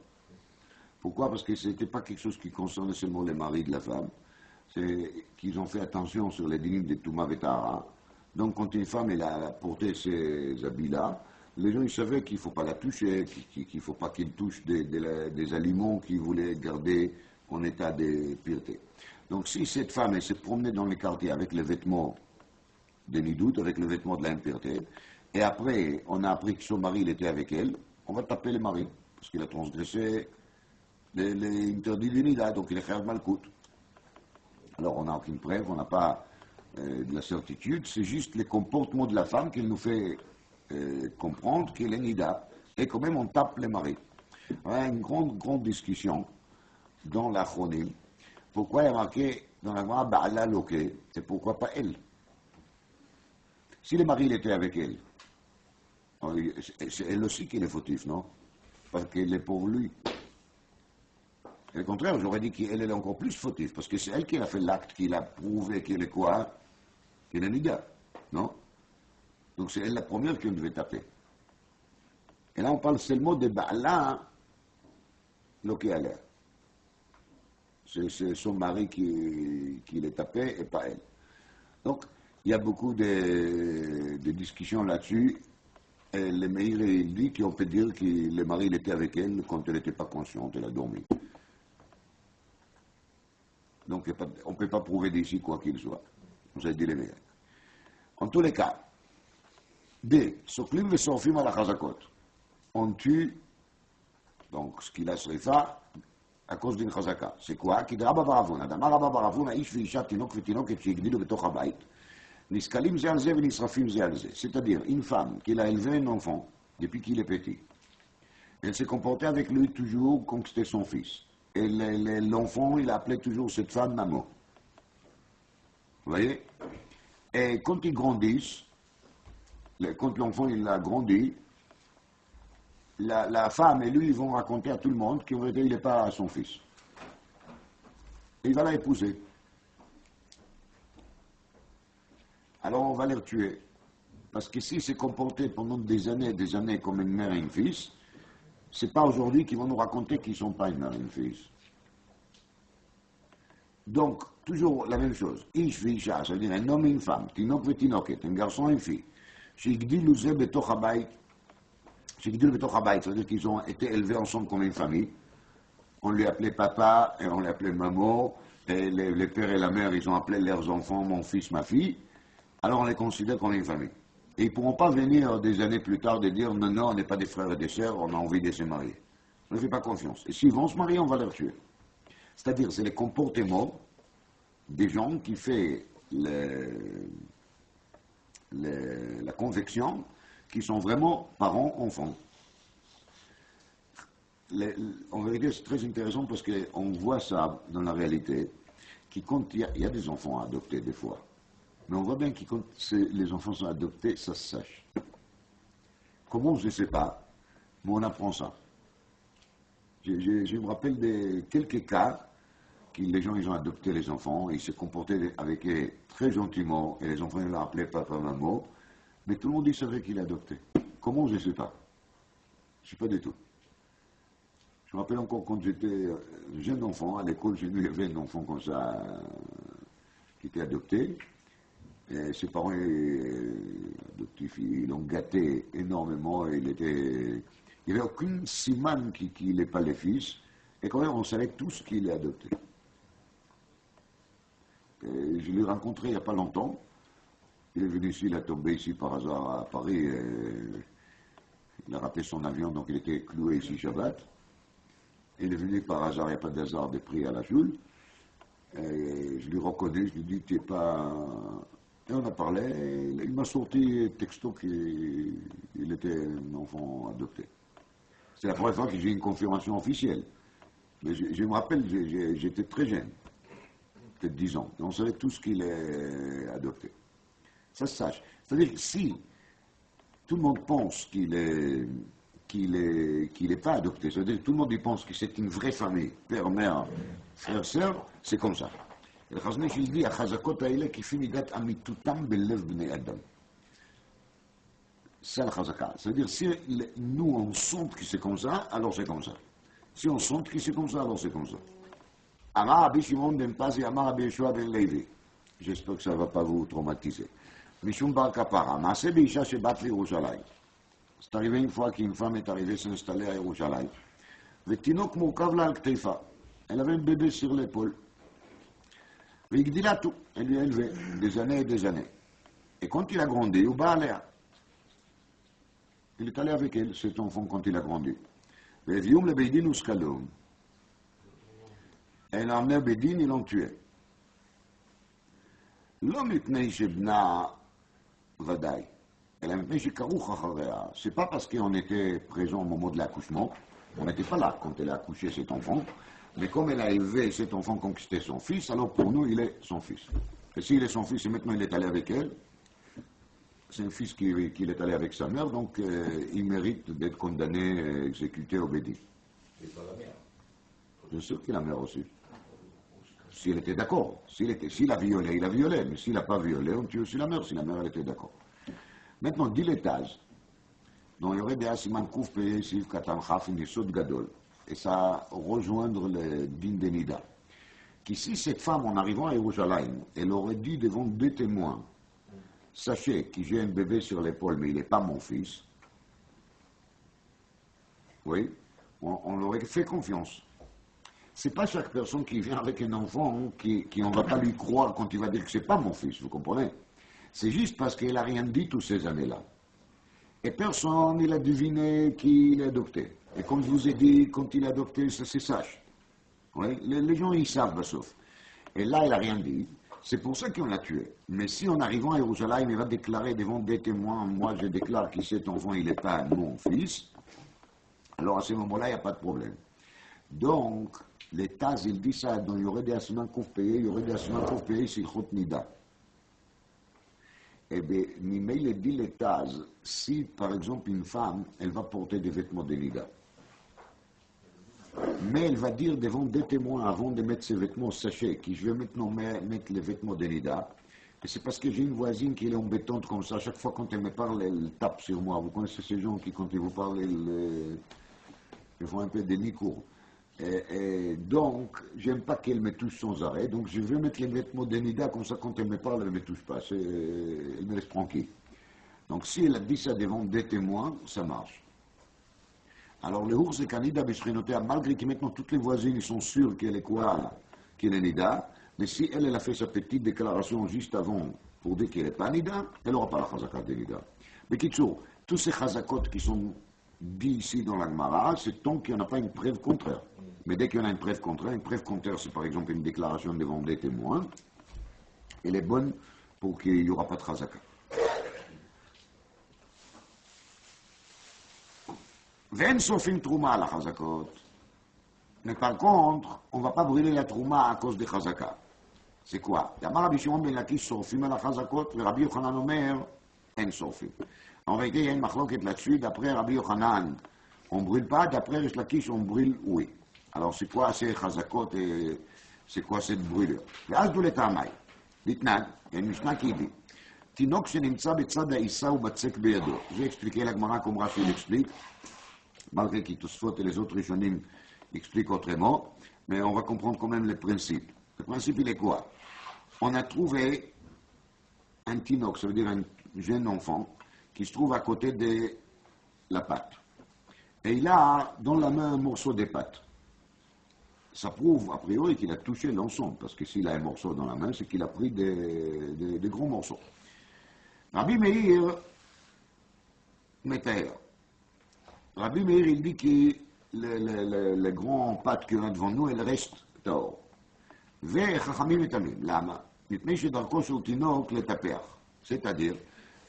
Pourquoi? Parce que ce n'était pas quelque chose qui concernait seulement les maris de la femme. C'est qu'ils ont fait attention sur les dynimes de Touma Vetara. Donc quand une femme elle a porté ces habits-là, les gens ils savaient qu'il ne faut pas la toucher, qu'il ne faut pas qu'elle touche des aliments qu'ils voulaient garder en état de pureté. Donc si cette femme elle se promenait dans les quartiers avec les vêtements de nidout, avec les vêtements de l'impureté, et après on a appris que son mari il était avec elle, on va taper le mari, parce qu'il a transgressé les interdits du nida, donc il est khayab malkout. Alors on n'a aucune preuve, on n'a pas de la certitude, c'est juste les comportements de la femme qui nous fait comprendre qu'elle est nida, et quand même on tape les maris. On a une grande discussion dans la chronie. Pourquoi il y a marqué dans la Gemara Ba'ala Loke, et pourquoi pas elle? Si le mari il était avec elle, c'est elle aussi qui est fautif, non? Parce qu'elle est pour lui. Et au contraire, j'aurais dit qu'elle est encore plus fautive, parce que c'est elle qui a fait l'acte, qui a prouvé qu'elle est quoi? Qu'elle est nida, non? Donc c'est elle la première qu'on devait taper. Et là, on parle seulement de Ba'ala Lokealea. C'est son mari qui les tapait et pas elle. Donc, il y a beaucoup de discussions là-dessus. Et le Meir, il dit qu'on peut dire que le mari il était avec elle quand elle n'était pas consciente, elle a dormi. Donc, on ne peut pas prouver d'ici quoi qu'il soit. Vous avez dit les Meir. En tous les cas, Soklim et Sorfim à la Chazakot. On tue, donc, ce qu'il a srifa, à cause d'une chazaka. C'est quoi? Ki d'Rabba Baravuna. D'Amar Rabba Baravuna, ish ve'isha tinok ve'tinok she'igdilu betoch habayit. Niskalim ze al ze ve'nisrafim ze al ze. C'est-à-dire, une femme qui a élevé un enfant depuis qu'il est petit. Elle s'est comportée avec lui toujours comme c'était son fils. Et l'enfant, il appelait toujours cette femme maman. Vous voyez? Et quand ils grandissent, quand l'enfant il a grandi, la femme et lui, ils vont raconter à tout le monde qu'en vérité, il n'est pas son fils. Et il va la épouser. Alors on va les tuer. Parce que s'il s'est comporté pendant des années comme une mère et un fils, c'est pas aujourd'hui qu'ils vont nous raconter qu'ils ne sont pas une mère et un fils. Donc, toujours la même chose. Ish veisha, ça veut dire un homme et une femme, tinok vetinoket, un garçon et une fille. Shigdilu ze betoch habayit, shigdilu betoch habayit, ça veut dire qu'ils ont été élevés ensemble comme une famille. On lui appelait papa et on l'appelait maman, et les pères et la mère, ils ont appelé leurs enfants mon fils, ma fille. Alors on les considère comme une famille. Et ils ne pourront pas venir des années plus tard et dire non, non, on n'est pas des frères et des sœurs, on a envie de se marier. On ne fait pas confiance. Et s'ils vont se marier, on va les tuer. C'est-à-dire, c'est les comportements des gens qui font la convection, qui sont vraiment parents-enfants. En vérité, c'est très intéressant parce qu'on voit ça dans la réalité, qui compte, il y a des enfants adoptés des fois, mais on voit bien que quand les enfants sont adoptés, ça se sache. Comment, je ne sais pas, mais on apprend ça. Je me rappelle de quelques cas que les gens ils ont adopté les enfants, ils se comportaient avec eux très gentiment, et les enfants ils l'ont appelé papa, maman, mais tout le monde il savait qu'il adoptait. Comment, je ne sais pas. Je ne sais pas du tout. Je me rappelle encore quand j'étais jeune enfant, à l'école, j'ai vu, il y avait un enfant comme ça, qui était adopté, et ses parents adoptifs, ils l'ont gâté énormément, il n'y avait aucune simane qui n'est pas le fils, et quand même on savait tous qu'il est adopté. Et je l'ai rencontré il n'y a pas longtemps, il est venu ici, il a tombé ici par hasard à Paris, il a raté son avion, donc il était cloué ici Shabbat. Il est venu par hasard, il n'y a pas d'hasard, des prix à la Joule. Et je lui reconnais, je lui dis, tu n'es pas. Et on a parlé, il m'a sorti texto qu'il était un enfant adopté. C'est la première fois que j'ai une confirmation officielle. Mais je me rappelle, j'étais très jeune, peut-être 10 ans. Et on savait tous qu'il est adopté. Ça se sache. C'est-à-dire que si tout le monde pense qu'il n'est pas adopté, c'est-à-dire que tout le monde y pense que c'est une vraie famille, père, mère, frère, sœur, c'est comme ça. Et le Chazon Ish dit, Achazakot haile kifi midat amitutam belev bnei adam. C'est la Chazaka. C'est-à-dire, si nous on sent que c'est comme ça, alors c'est comme ça. Si on sent que c'est comme ça, alors c'est comme ça. Amar Rabbi Shimon ben Pazi, Amar Rabbi Yeshua ben Levi. J'espère que ça ne va pas vous traumatiser. Mishum bar kapara, Maaseh beisha shebat liYerushalayim. C'est arrivé une fois qu'une femme est arrivée s'installer à Yerushalayim. Vetinok mourkav la al kteifa. Elle avait un bébé sur l'épaule. Vigdila tout. Elle lui a élevé des années et des années. Et quand il a grandi, ou ba'alea. Il est allé avec elle, cet enfant, quand il a grandi. Ve'evium le beidin uskalum. Elle l'a emmené au Bédine, ils l'ont tué. Lo mipnei shebna vadaï. C'est pas parce qu'on était présent au moment de l'accouchement, on n'était pas là quand elle a accouché cet enfant, mais comme elle a élevé cet enfant comme c'était son fils, alors pour nous, il est son fils. Et s'il est son fils et maintenant il est allé avec elle, c'est un fils qui est allé avec sa mère, donc il mérite d'être condamné, exécuté au Bédine. Et pas la mère. Bien sûr qu'il est la mère aussi. S'il était d'accord. S'il a violé, il a violé. Mais s'il n'a pas violé, on tue aussi la mère, si la mère elle était d'accord. Maintenant, 10 l'étage, dont il y aurait des Asiman Kouf payés, Siv Katam Khaf, une Sod Gadol, et ça rejoindre le din de Nida. Qu'ici, cette femme, en arrivant à Yerushalayim, elle aurait dit devant 2 témoins, sachez que j'ai un bébé sur l'épaule, mais il n'est pas mon fils. Oui, on leur aurait fait confiance. C'est pas chaque personne qui vient avec un enfant qui on va pas lui croire quand il va dire que c'est pas mon fils, vous comprenez? C'est juste parce qu'elle a rien dit toutes ces années-là. Et personne, il a deviné qu'il est adopté. Et comme je vous ai dit, quand il est adopté, ça c'est sage. Oui? Les gens, ils savent, sauf. Et là, il a rien dit. C'est pour ça qu'on l'a tué. Mais si en arrivant à Yerushalayim, il va déclarer devant des témoins, moi je déclare que cet enfant, il n'est pas mon fils, alors à ce moment-là, il n'y a pas de problème. Donc, les Taz, il dit ça, donc il y aurait des assemblées qu'on payait, il y aurait des assemblées qu'on payait, c'est Chot Nida. Eh bien, Mimei il dit les Taz, si par exemple une femme, elle va porter des vêtements de Nida, mais elle va dire devant des témoins avant de mettre ses vêtements, sachez que je vais maintenant mettre les vêtements de Nida, et c'est parce que j'ai une voisine qui est embêtante comme ça, chaque fois quand elle me parle, elle tape sur moi. Vous connaissez ces gens qui, quand ils vous parlent, ils font un peu des nicours. Et donc, j'aime pas qu'elle me touche sans arrêt, donc je veux mettre les vêtements de Nida, comme ça quand elle me parle, elle ne me touche pas, elle me laisse tranquille. Donc si elle a dit ça devant des témoins, ça marche. Alors le ours et Kanida Bishrinoteh, malgré que maintenant toutes les voisines sont sûres qu'elle est quoi là, qu'elle est Nida, mais si elle a fait sa petite déclaration juste avant pour dire qu'elle n'est pas Nida, elle n'aura pas la chazaka de Nida. Mais Kitsour, tous ces chazakot qui sont dits ici dans la Gemara, c'est tant qu'il n'y en a pas une preuve contraire. Mais dès qu'il y en a une preuve contraire, c'est par exemple une déclaration devant des témoins, elle est bonne pour qu'il n'y aura pas de chazaka. Veine sofim trouma à la chazakot. Mais par contre, on ne va pas brûler la trouma à cause des chazaka. C'est quoi? D'abord, Rabbi Shimon ben Lakish sofim à la chazakot, et Rabbi Yochanan Omer, en sofim. En vérité, il y a une machloket là-dessus. D'après Rabbi Yochanan, on ne brûle pas. D'après Rish Lakish, on brûle, oui. Alors, c'est quoi ces chazakot et c'est quoi cette brûlure? ואז דולת המים. נתנן, אין משנה qui dit, תינוק שנמצא בצד העיסה ובצק בידו. J'ai expliqué la Gemara comme Rashi l'explique, malgré que Tosfot et les autres Rishonim expliquent autrement, mais on va comprendre quand même le principe. Le principe, il est quoi? On a trouvé un tinok, ça veut dire un jeune enfant, qui se trouve à côté de la pâte. Et il a dans la main un morceau de pâte. Ça prouve, a priori, qu'il a touché l'ensemble, parce que s'il a un morceau dans la main, c'est qu'il a pris des gros morceaux. Rabbi Meir, Metaher. Rabbi Meir, il dit que les grands pâtes qu'il y a devant nous, elles restent tard. וחכמים מתאמים. למה? מפני שדרכו של תינוק לטפח. C'est-à-dire,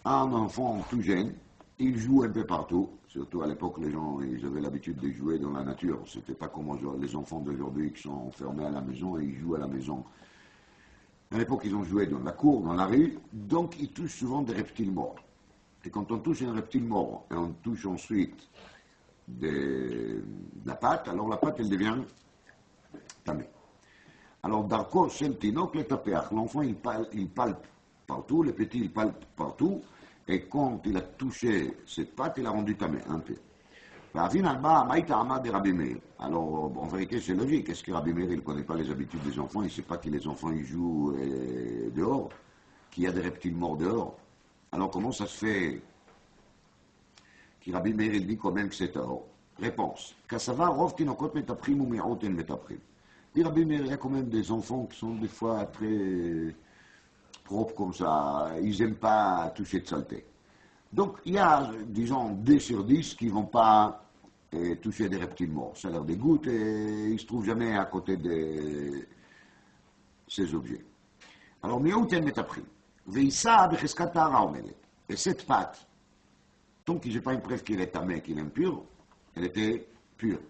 un enfant tout jeune, il joue un peu partout. Surtout à l'époque, les gens ils avaient l'habitude de jouer dans la nature. C'était pas comme les enfants d'aujourd'hui qui sont enfermés à la maison et ils jouent à la maison. À l'époque, ils ont joué dans la cour, dans la rue, donc ils touchent souvent des reptiles morts. Et quand on touche un reptile mort et on touche ensuite de la pâte, alors la pâte, elle devient tamée. Alors, Darko, chez le Tinok, le tapéach, l'enfant, il palpe partout, le petit, il palpe partout, et quand il a touché cette pâte, il a rendu tamé, un peu. Alors, en vérité, c'est logique. Est-ce que Rabbi Meir, il ne connaît pas les habitudes des enfants? Il ne sait pas que les enfants, ils jouent dehors, qu'il y a des reptiles morts dehors. Alors, comment ça se fait que Rabbi Meir, il dit quand même que c'est tort? Réponse. Kassava, rov tinokot metaprim ou mi'ot en metaprim. Dit Rabbi Meir, il y a quand même des enfants qui sont des fois très propres comme ça. Ils n'aiment pas toucher de saleté. Donc, il y a, disons, 2 sur 10 qui ne vont pas toucher des reptiles morts. Ça leur dégoûte et ils ne se trouvent jamais à côté de ces objets. Alors, mi'outen metaprim. Veissa becheskat tahara omelet. Et cette pâte, tant que je n'ai pas une preuve qu'il est tamé, qu'il est impur, elle était pure.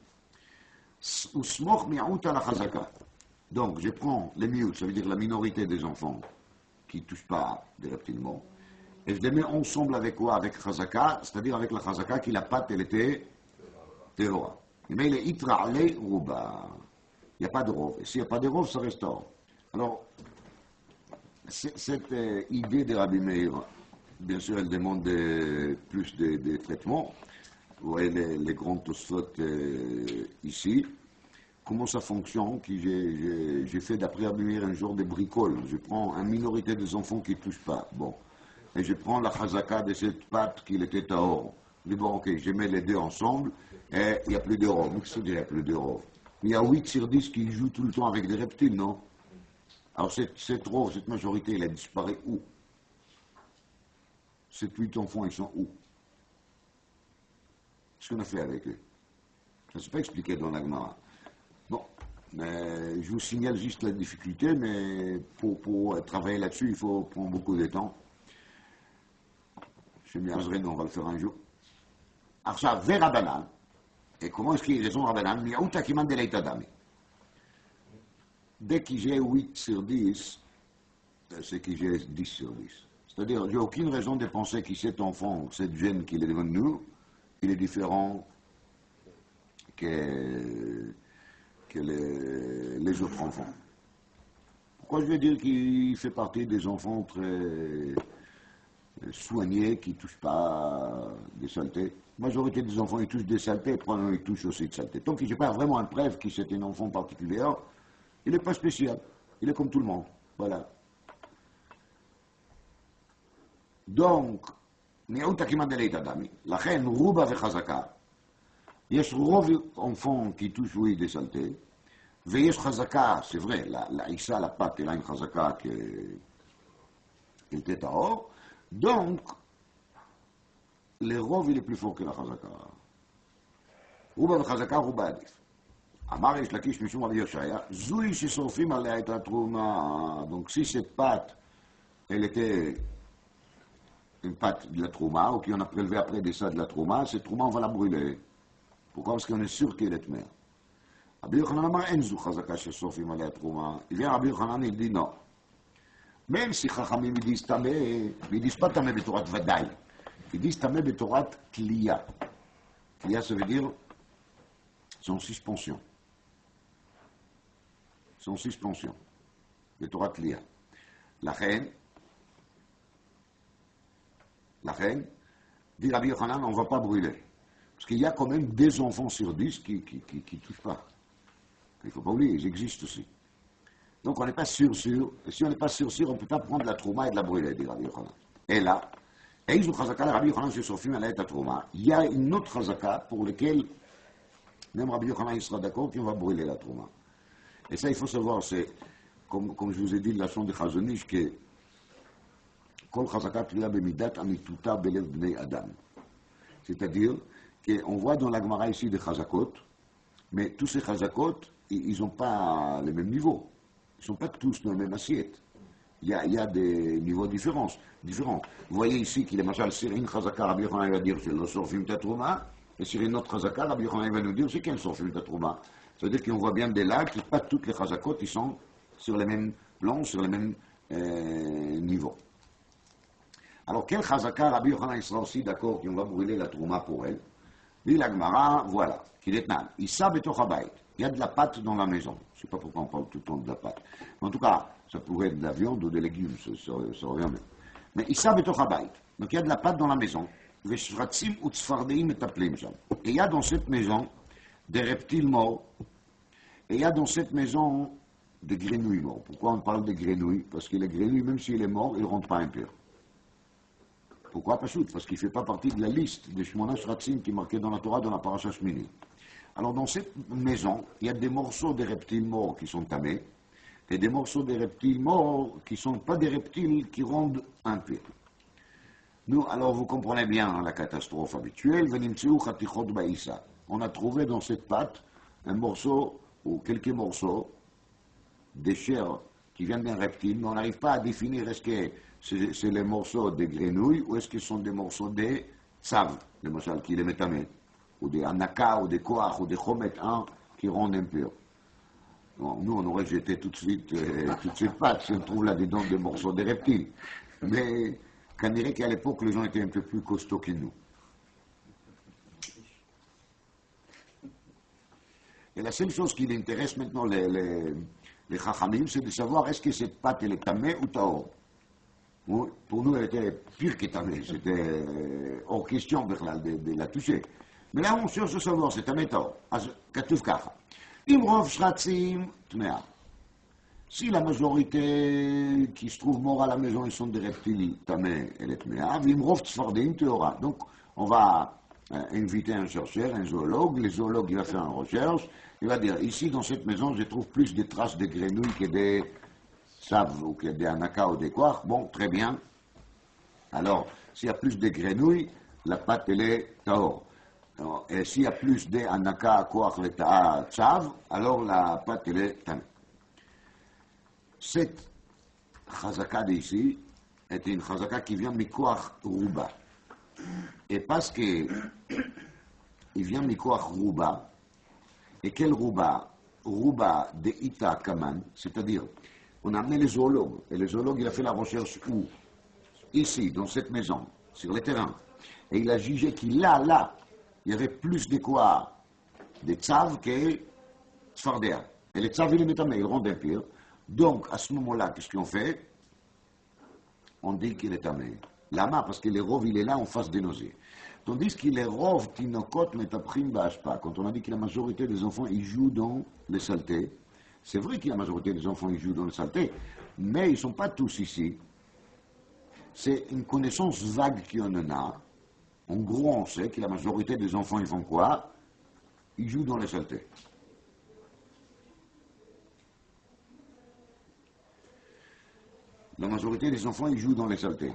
Usmoch mi'out à la chazaka. Donc, je prends les mi'out, ça veut dire la minorité des enfants qui ne touchent pas des reptiles morts. Et je les mets ensemble avec quoi? Avec chazaka, c'est-à-dire avec la chazaka qui la pâte, elle était tehora. Mais il est itra ale rouba. Il n'y a pas de rov. Et s'il n'y a pas de rov, ça reste or. Alors, cette idée de Rabbi Meir, bien sûr, elle demande plus de traitements. Vous voyez les grands Tosfot ici. Comment ça fonctionne? J'ai fait d'après Rabbi Meir un genre de bricole. Je prends une minorité des enfants qui ne touchent pas. Bon. Et je prends la chazaka de cette pâte qui était tahor. Je dis, bon, ok, je mets les deux ensemble, et il n'y a plus de rov. Qu'est-ce que ça veut dire, il n'y a plus de rov? Il y a 8 sur 10 qui jouent tout le temps avec des reptiles, non? Alors cette rov, cette majorité, elle a disparu où? Ces 8 enfants, ils sont où? Qu'est-ce qu'on a fait avec eux? Ça ne s'est pas expliqué dans la Gemara. Bon, mais je vous signale juste la difficulté, mais pour travailler là-dessus, il faut prendre beaucoup de temps. Je me dis, on va le faire un jour. Alors ça, vers Rabbanan, et comment est-ce qu'il y a raison Rabbanan? Mi'outa kiman de l'Eitadami. Dès que j'ai 8 sur 10, c'est que j'ai 10 sur 10. C'est-à-dire, j'ai aucune raison de penser que cet enfant, cette jeune qui est devant nous, il est différent que les autres enfants. Pourquoi je vais dire qu'il fait partie des enfants très soignés, qui ne touchent pas des saletés. La majorité des enfants, ils touchent des saletés, probablement ils touchent aussi des saletés. Tant qu'il n'y a pas vraiment un preuve que c'est un enfant particulier, il n'est pas spécial. Il est comme tout le monde. Voilà. Donc, מיעוט הכמעט דלית אדמי, לכן רובה וחזקה, יש רוב enfants qui touchent, oui, des saletés, ויש חזקה, c'est vrai, l'Aïssa, la pâte, elle a une חזקה qui était טהור, donc, לרוב il est plus fort que la חזקה. רובה וחזקה, רובה עדיף. אמר יש לקיש משום רבי יושעיה, זוהי ששורפים עליה את התרומה. Donc, si cette pâte, elle était une pâte de la trouma, ou qu'on a prélevé après de ça de la trouma, cette trouma, on va la brûler. Pourquoi? Parce qu'on est sûr qu'elle est mère. Rabbi Yochanan amar en zu chazaka shesofim alei trouma. Il vient Rabbi Yochanan et il dit non. Même si Chachamim ils disent tamé, ils disent pas tamé betorat vadaï. Ils disent tamé betorat kliya. Kliya, ça veut dire son suspension. Son suspension. Betorat kliya. La reine, dit Rabbi Yochanan, on ne va pas brûler. Parce qu'il y a quand même des enfants sur 10 qui ne touchent pas. Il ne faut pas oublier, ils existent aussi. Donc on n'est pas sûr. Et si on n'est pas sûr, on ne peut pas prendre la trouma et de la brûler, dit Rabbi Yochanan. Et là, il y a une autre chazaka pour laquelle même Rabbi Yochanan il sera d'accord qu'on va brûler la trouma. Et ça, il faut savoir, c'est, comme je vous ai dit, la leçon de Chazonish, que Kol chazaka tluya bemidat amituta belev bnei adam. C'est-à-dire qu'on voit dans la Gemara ici des chazakot, mais tous ces chazakot, ils n'ont pas le même niveau. Ils ne sont pas tous dans la même assiette. Il y a des niveaux différents. Vous voyez ici qu'il est machal sur une chazaka, Rabbi Yochanan va dire c'est le sorfim tatrouma, et sur une autre chazaka, Rabbi Yochanan va nous dire c'est quel sorfim tatrouma. C'est-à-dire qu'on voit bien dès là que pas toutes les chazakot ils sont sur les mêmes plans, sur les mêmes niveaux. Alors, quel chazaka, Rabbi Yochanan il sera aussi d'accord qu'on va brûler la trouma pour elle. Dit la Gemara, voilà, qu'il est nan. Issa betoch habayit. Il y a de la pâte dans la maison. Je ne sais pas pourquoi on parle tout le temps de la pâte. Mais en tout cas, ça pourrait être de la viande ou des légumes, ça revient même. Mais Issa betoch habayit. Donc il y a de la pâte dans la maison. Veshratzim utzfardeim etaplim sham. Et il y a dans cette maison des reptiles morts. Et il y a dans cette maison des grenouilles morts. Pourquoi on parle des grenouilles? Parce que les grenouilles, même s'il est mort, ils ne rentrent pas impurs. Pourquoi pas shoot? Parce qu'il ne fait pas partie de la liste des Shmona Shratzim qui est marquée dans la Torah, dans la Parasha Shmini. Alors dans cette maison, il y a des morceaux de reptiles morts qui sont tamés, et des morceaux de reptiles morts qui ne sont pas des reptiles qui rendent impurs. Nous, alors vous comprenez bien la catastrophe habituelle, on a trouvé dans cette pâte un morceau ou quelques morceaux de chair qui viennent d'un reptile, mais on n'arrive pas à définir est-ce que c'est les morceaux des grenouilles ou est-ce que ce sont des morceaux des tsav, le machal qui les métamé, ou des anaka, ou des koach, ou des chomet, qui rendent impurs. Bon, nous, on aurait jeté tout de suite toutes ces pattes si on trouve là-dedans des morceaux des reptiles. Mais, qu'on dirait qu'à l'époque, les gens étaient un peu plus costauds que nous. Et la seule chose qui intéresse maintenant les chachamim, c'est de savoir est-ce que cette pâte, elle est tamée ou taor. Pour nous, elle était pire que tamée. C'était hors question de la toucher. Mais là, on cherche à savoir, c'est tamé taor. Katouf kacha. Imrov shratzim tmea. Si la majorité qui se trouve morts à la maison, ils sont des reptiles tamés, elle est tmea. Imrov tzfardim teora. Donc, on va inviter un chercheur, un zoologue. Le zoologue, il va faire une recherche. Il va dire, ici, dans cette maison, je trouve plus de traces de grenouilles que des saves ou que des anaka ou des quarks. Bon, très bien. Alors, s'il y a plus de grenouilles, la pâte, elle est taor. Et s'il y a plus de anaka, quark, le tsav, alors la pâte, elle est tamée. Cette chazaka d'ici est une chazaka qui vient mikoach rouba. Et parce que il vient mikoach rouba, et quel rouba? Rouba de Ita Kaman, c'est-à-dire, on a amené les zoologues, et le zoologue, il a fait la recherche où? Ici, dans cette maison, sur le terrain. Et il a jugé qu'il là, il y avait plus de quoi? Des tsav que tzfardéa. Et les tsav, il est métamé, il rend impur. Donc, à ce moment-là, qu'est-ce qu'on fait? On dit qu'il est tamé. Lama, parce que le rov, il est là en face des nausées. Tandis que les rov, tinokot, metaprim, bashpa. Quand on a dit que la majorité des enfants, ils jouent dans les saletés, c'est vrai que la majorité des enfants, ils jouent dans les saletés, mais ils ne sont pas tous ici. C'est une connaissance vague qu'on en a. En gros, on sait que la majorité des enfants, ils font quoi? Ils jouent dans les saletés. La majorité des enfants, ils jouent dans les saletés.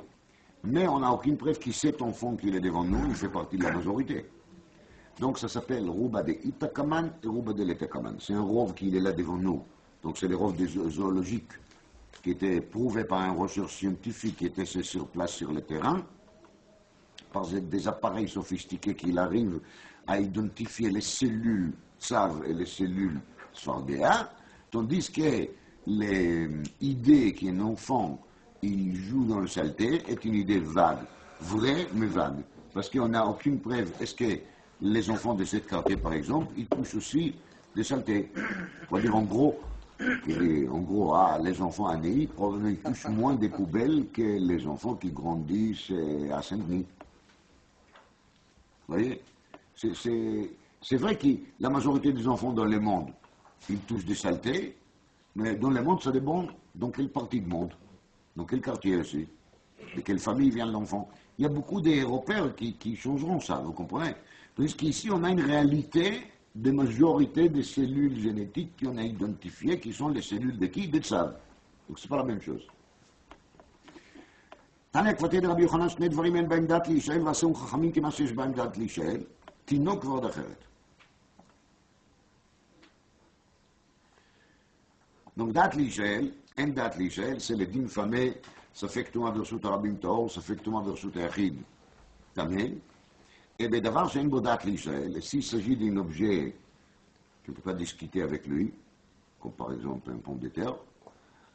Mais on n'a aucune preuve que cet enfant qui est devant nous, il fait partie de la majorité. Donc ça s'appelle Rouba de Itakaman et Rouba de l'Etakaman. C'est un rove qui est là devant nous. Donc c'est le rove des zoologiques qui était prouvé par un recherche scientifique qui était sur place sur le terrain, par des appareils sophistiqués qui arrivent à identifier les cellules SAV et les cellules Sphardea, tandis que l'idée qu'un enfant il joue dans le saleté est une idée vague, vraie mais vague, parce qu'on n'a aucune preuve. Est-ce que les enfants de cette quartier, par exemple, ils touchent aussi des saletés? On va dire en gros, les enfants à Neuilly, probablement ils touchent moins des poubelles que les enfants qui grandissent à Saint-Denis. Vous voyez? C'est vrai que la majorité des enfants dans le monde, ils touchent des saletés, mais dans le monde, ça dépend dans quelle partie du monde. Dans quel quartier aussi? De quelle famille vient l'enfant? Il y a beaucoup d'Européens qui changeront ça, vous comprenez? Parce qu'ici, on a une réalité de majorité des cellules génétiques qu'on a identifiées, qui sont les cellules de qui? Des Tsav. Donc c'est pas la même chose. תנא כבתי דרבי יוחנן שני דברים אין בהם דת להישאל ועשום חכמים כמה שיש בהם דת להישאל, תינוק ועוד אחרת. Donc דת להישאל, אין דת להישאל, c'est le dîme famé, ça fait que tout le monde versus הרבים טהור, ça fait que tout le monde versus היחיד טמא, et בדבר שאין בו דת להישאל, s'il s'agit d'un objet qu'on ne peut pas discuter avec lui, comme par exemple un pomme de terre,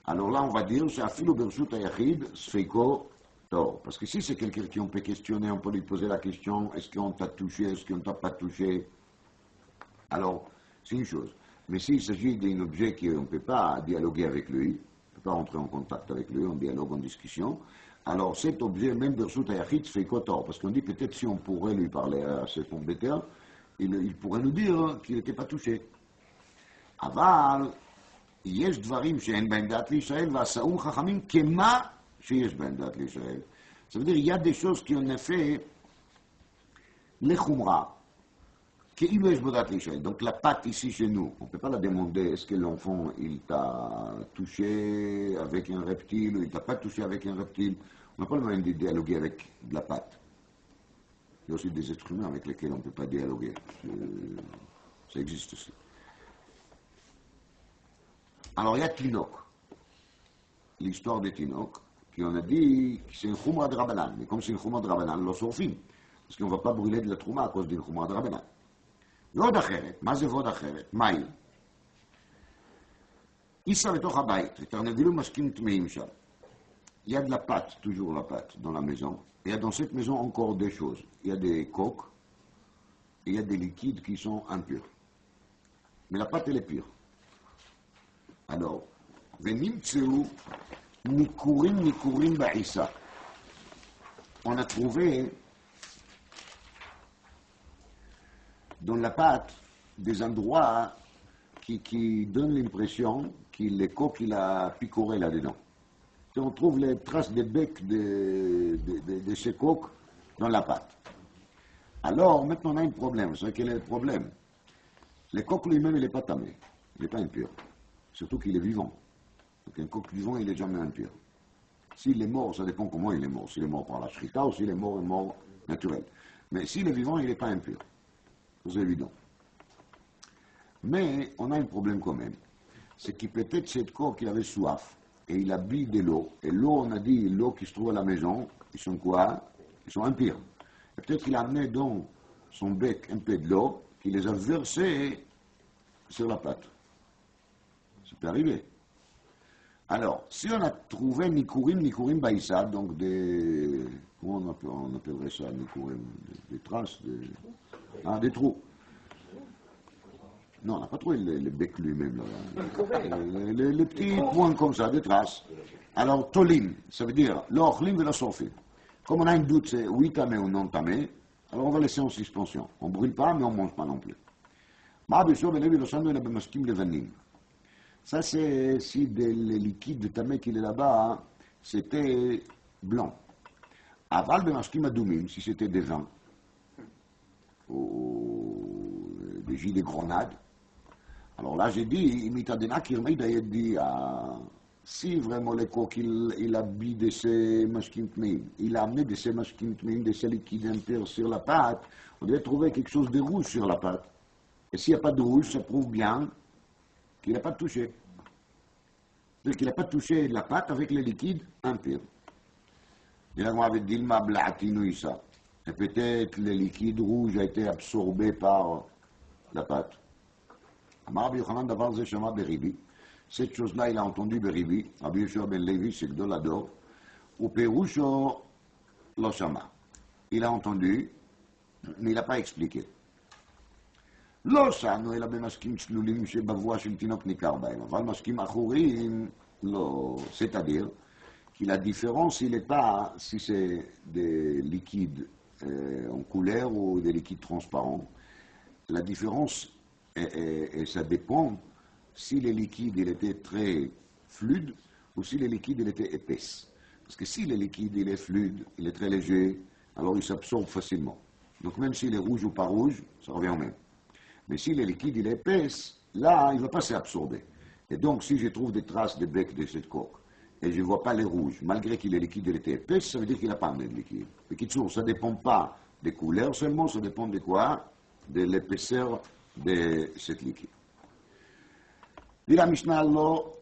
alors là on va dire שאפילו ברשות היחיד ספיקו טהור. Parce que si c'est quelqu'un qui on peut questionner, on peut lui poser la question, est-ce qu'on t'a touché, est-ce qu'on t'a pas touché, alors c'est une chose. Mais s'il s'agit d'un objet qu'on ne peut pas dialoguer avec lui, on ne peut pas rentrer en contact avec lui, on dialogue en discussion, alors cet objet, même Bershut Hayachid, fait kotor. Parce qu'on dit peut-être si on pourrait lui parler à ce pomme de terre, il pourrait nous dire qu'il n'était pas touché. אבל יש דברים שאין בהם דת לישראל, ועשאום חכמים כמה שיש בהם דת לישראל. Ça veut dire il y a des choses qui en effet לחומרה. Donc la pâte ici chez nous, on ne peut pas la demander, est-ce que l'enfant il t'a touché avec un reptile ou il t'a pas touché avec un reptile. On n'a pas le moyen de dialoguer avec de la pâte. Il y a aussi des êtres humains avec lesquels on ne peut pas dialoguer. Ça existe aussi. Alors il y a Tinok, l'histoire de Tinok, qui on a dit que c'est une Khumra de Rabbanan, mais comme c'est une Khumra de Rabbanan, le sorfim, parce qu'on ne va pas brûler de la Trouma à cause d'une Khumra de Rabbanan. ועוד אחרת, מה זה ועוד אחרת? מהי? יישא לתוך הבית, ותרנגלו משקים טמאים שם. Il y a de la pâte, toujours la pâte, dans la maison. Et il y a dans cette maison encore deux choses. Il y a des coques, et il y a des liquides qui sont impurs. Mais la pâte, elle est pure. Alors, ונמצאו ניכורים בעיסה. On a trouvé dans la pâte des endroits qui donnent l'impression que le coq il a picoré là-dedans. On trouve les traces de bec de ce coq dans la pâte. Alors, maintenant on a un problème. Vous savez quel est le problème? Le coq lui-même il n'est pas tamé, il n'est pas impur. Surtout qu'il est vivant. Donc un coq vivant il n'est jamais impur. S'il est mort, ça dépend comment il est mort. S'il est mort par la shrita ou s'il est mort naturel. Mais s'il est vivant, il n'est pas impur. C'est évident. Mais on a un problème quand même. C'est que peut-être cet corps qui avait soif et il a bu de l'eau. Et l'eau, on a dit, l'eau qui se trouve à la maison, ils sont quoi? Ils sont impurs. Et peut-être qu'il a amené dans son bec un peu de l'eau, qu'il les a versés sur la pâte. Ça peut arriver. Alors, si on a trouvé Nikurim Baïssa, donc des... Comment on appellerait ça, Nikurim? Des traces, des trous. Non, on n'a pas trouvé le bec lui-même, là. Les petits points comme ça, des traces. Alors, Tolim, ça veut dire l'Ochlim et la Sorfim. Comme on a un doute, c'est oui tamé ou non tamé, alors on va laisser en suspension. On ne brûle pas, mais on ne mange pas non plus. Ça, c'est si le liquide de tamé qu'il est là-bas, hein, c'était blanc. Aval bemashkim adoumim, si c'était des vins, ou des jus de grenade. Alors là, j'ai dit, imitadena kirmeida, il dit, si vraiment le coq, il a bu de ces mashkim tmeim, il a amené de ces mashkim tmeim, de ces liquides impurs sur la pâte, on devait trouver quelque chose de rouge sur la pâte. Et s'il n'y a pas de rouge, ça prouve bien qu'il n'a pas touché. C'est-à-dire qu'il n'a pas touché la pâte avec les liquides impurs. Et peut-être le liquide rouge a été absorbé par la pâte. Cette chose-là, il a entendu Beribi, Rabbi Yoshua ben Levi, c'est Gdolador, ou Perusho Loshama. Il a entendu, mais il n'a pas expliqué. לא שנו אלא במסכים צלולים שבבואה של תינוק ניכר בהם, אבל מסכים אחוריים לא, c'est-à-dire que la différence, il n'est pas si c'est des liquides en couleur ou des liquides transparents. La différence, et ça dépend si le liquide il était très fluide ou si le liquide il était épaisse. Parce que si le liquide il est fluide, il est très léger, alors il s'absorbe facilement. Donc même s'il est rouge ou pas rouge, ça revient au même. Mais si le liquide il est épaisse, là, il ne va pas s'absorber. Et donc, si je trouve des traces de bec de cette coque, et je ne vois pas les rouges, malgré que le liquide il était épais, ça veut dire qu'il n'a pas amené de liquide. Et qui ça ne dépend pas des couleurs seulement, ça dépend de quoi? De l'épaisseur de cette liquide. Dit la Mishnah, lo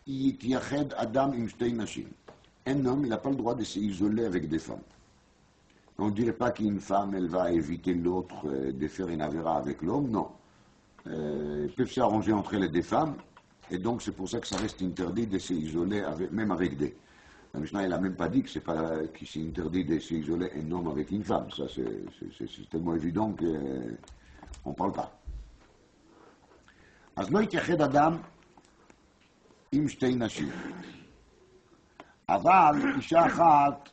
yitiached adam im shtei nashim. Un homme, il n'a pas le droit de s'isoler avec des femmes. On ne dirait pas qu'une femme, elle va éviter l'autre de faire une avéra avec l'homme, non. Ils peuvent s'arranger entre les deux femmes, et donc c'est pour ça que ça reste interdit de s'isoler, même avec des. La Mishnah, elle n'a même pas dit que c'est interdit de s'isoler un homme avec une femme. Ça, c'est tellement évident qu'on ne parle pas. אז לא יתייחד אדם עם שתי נשים. אבל אישה אחת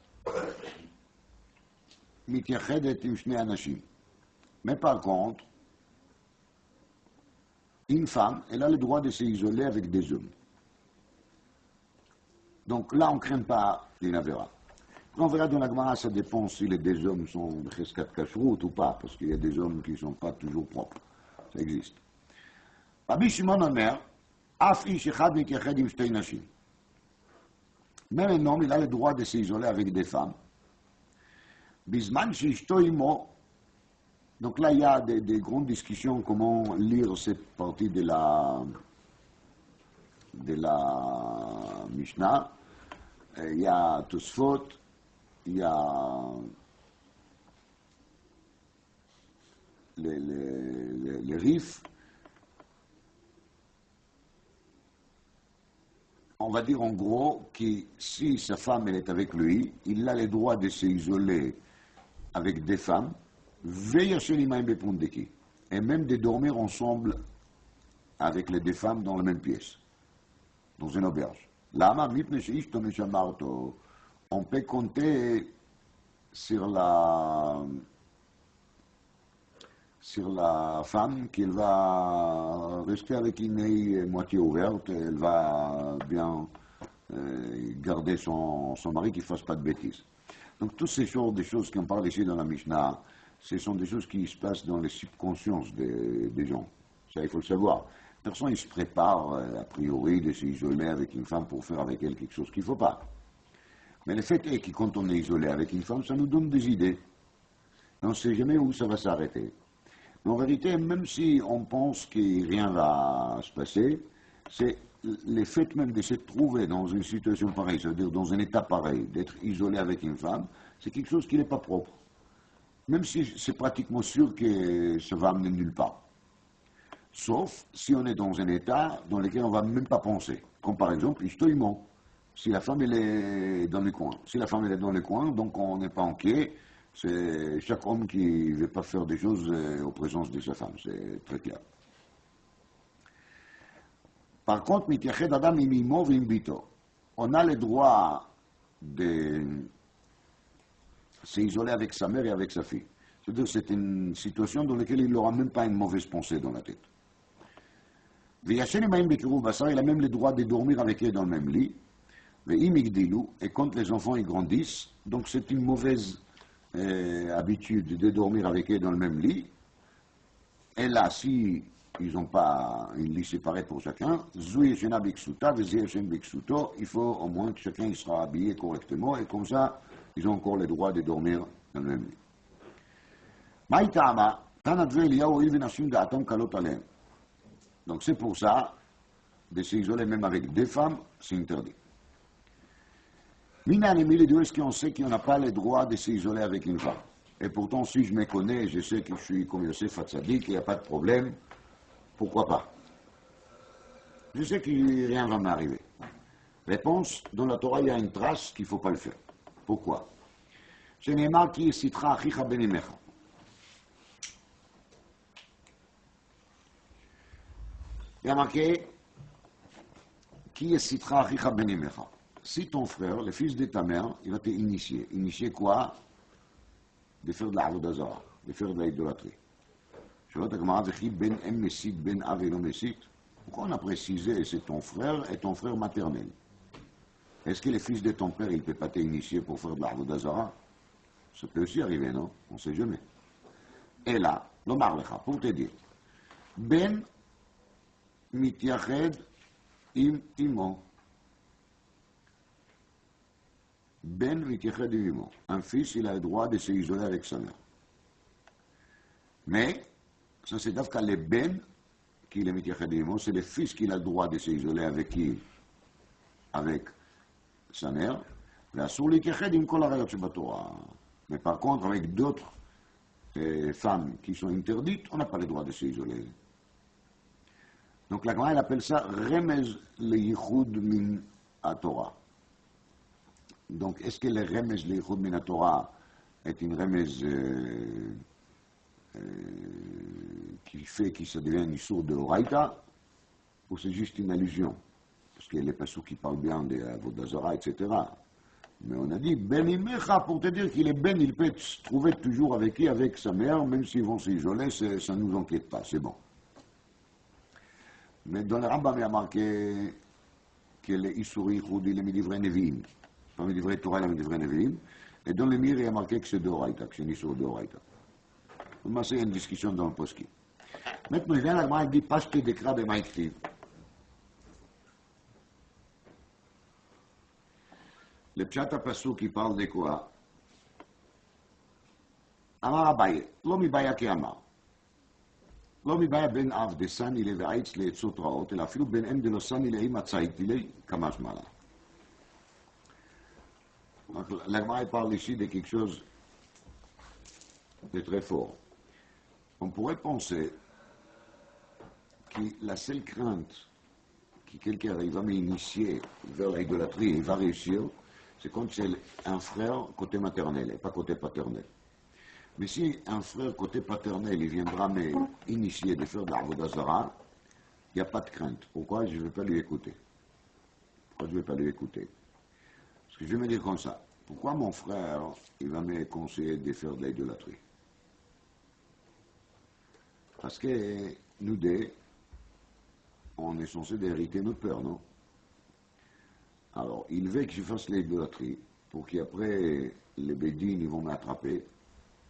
מתייחדת עם שני אנשים. Mais par contre, une femme, elle a le droit de s'isoler avec des hommes. Donc là, on ne craint pas l'inavera. On verra dans la Gemara, ça dépend si les deux hommes sont de cheskat kashrut ou pas, parce qu'il y a des hommes qui ne sont pas toujours propres. Ça existe. Rabbi Shimon Omer, Af ish echad mitiyached im shtei nashim. Même un homme, il a le droit de s'isoler avec des femmes. Bisman sheishto imo. Donc là, il y a des grandes discussions comment lire cette partie de la Mishnah. Il y a Tosfot, il y a les Rif. On va dire en gros que si sa femme elle est avec lui, il a le droit de s'isoler avec des femmes, et même de dormir ensemble avec les deux femmes dans la même pièce, dans une auberge. On peut compter sur la femme qu'elle va rester avec une œil moitié ouverte, elle va bien garder son mari qui ne fasse pas de bêtises. Donc toutes ces choses, des choses qu'on parle ici dans la Mishnah, ce sont des choses qui se passent dans les subconsciences des gens. Ça, il faut le savoir. Personne ne se prépare, a priori, de s'isoler avec une femme pour faire avec elle quelque chose qu'il ne faut pas. Mais le fait est que quand on est isolé avec une femme, ça nous donne des idées. On ne sait jamais où ça va s'arrêter. Mais en vérité, même si on pense que rien ne va se passer, c'est le fait même de se trouver dans une situation pareille, c'est-à-dire dans un état pareil, d'être isolé avec une femme, c'est quelque chose qui n'est pas propre. Même si c'est pratiquement sûr que ça va amener nulle part. Sauf si on est dans un état dans lequel on ne va même pas penser. Comme par exemple, ishtoïmo. Si la femme elle est dans le coin. Si la femme elle est dans le coin, donc on n'est pas inquiet. C'est chaque homme qui ne veut pas faire des choses en présence de sa femme. C'est très clair. Par contre, mitiyached adam im imo v'im bito. On a le droit de s'est isolé avec sa mère et avec sa fille. C'est-à-dire que c'est une situation dans laquelle il n'aura même pas une mauvaise pensée dans la tête. Il a même le droit de dormir avec eux dans le même lit. Et quand les enfants ils grandissent, donc c'est une mauvaise habitude de dormir avec eux dans le même lit. Et là, si ils n'ont pas une lit séparée pour chacun, il faut au moins que chacun il sera habillé correctement, et comme ça, ils ont encore le droit de dormir dans le même lit. Donc c'est pour ça, de s'isoler même avec des femmes, c'est interdit. Est-ce qu'on sait qu'on n'a pas le droit de s'isoler avec une femme? Et pourtant, si je me connais, je sais que je suis comme Yosef Hatzadik, qu'il n'y a pas de problème, pourquoi pas? Je sais que rien ne va m'arriver. Réponse, dans la Torah, il y a une trace qu'il ne faut pas le faire. Pourquoi? Il y a marqué, qui est Sitra Achicha Benimecha? Si ton frère, le fils de ta mère, il va t'initier. Initier quoi? De faire de la avodah zara, de faire de l'idolâtrie. Pourquoi on a précisé c'est ton frère et ton frère maternel? Est-ce que le fils de ton père, il ne peut pas t'initier pour faire de la avodah zara? Ça peut aussi arriver, non? On ne sait jamais. Et là, l'omar lecha, pour te dire, ben mityached im imo. Ben mityached im imo. Un fils, il a le droit de s'isoler avec sa mère. Mais, ça c'est d'abord le ben qui est mityached im imo, c'est le fils qui a le droit de s'isoler avec qui? Avec sa mère. L'assour l'ityached im kol harayot shebatorah. Mais par contre, avec d'autres femmes qui sont interdites, on n'a pas le droit de s'isoler. Donc la Gemara, elle appelle ça remez le yichud min Torah. Donc est-ce que le remez le yichud min Torah est une remez qui fait que ça devient une source de Horaïta, ou c'est juste une allusion? Parce qu'il y a les passous qui parlent bien de Avodah Zara, etc. Mais on a dit Ben Imecha pour te dire qu'il est Ben, il peut se trouver toujours avec qui? Avec sa mère, même s'ils vont s'isoler, ça ne nous inquiète pas, c'est bon. Mais dans le Rambam, il y a marqué que les Issouri Choudi, les Midivre Nevi'im, pas Midivre Torah, les Midivre Nevi'im, et dans le Mir, il y a marqué que c'est d'Oraïta, que c'est une Issur d'Oraïta. Donc, c'est une discussion dans le Poskim. Maintenant, il vient la Gemara, il dit Pashte Dekra de Maïktiv. Le Pshat HaPasuk qui parle de quoi? Amar Abaye, lo mibaya ki amar. לא מבעיה בין אב דסני לי ועץ לעצות רעות, אלא אפילו בין אם דלא סני לי מצאיתי לי כמה שמאלה. La Gemara parle ici de quelque chose de très fort. On pourrait penser que la seule crainte que quelqu'un va m'initier vers l'idolâtrie et va réussir, c'est quand c'est un frère côté maternel et pas côté paternel. Mais si un frère côté paternel il viendra m'initier de faire de l'Avodah Zara, il n'y a pas de crainte. Pourquoi? Je ne vais pas lui écouter. Pourquoi je ne vais pas lui écouter? Parce que je vais me dire comme ça. Pourquoi mon frère, il va me conseiller de faire de l'idolâtrie? Parce que nous deux, on est censé hériter notre père, non? Alors, il veut que je fasse l'idolâtrie pour qu'après, les bédines, ils vont m'attraper.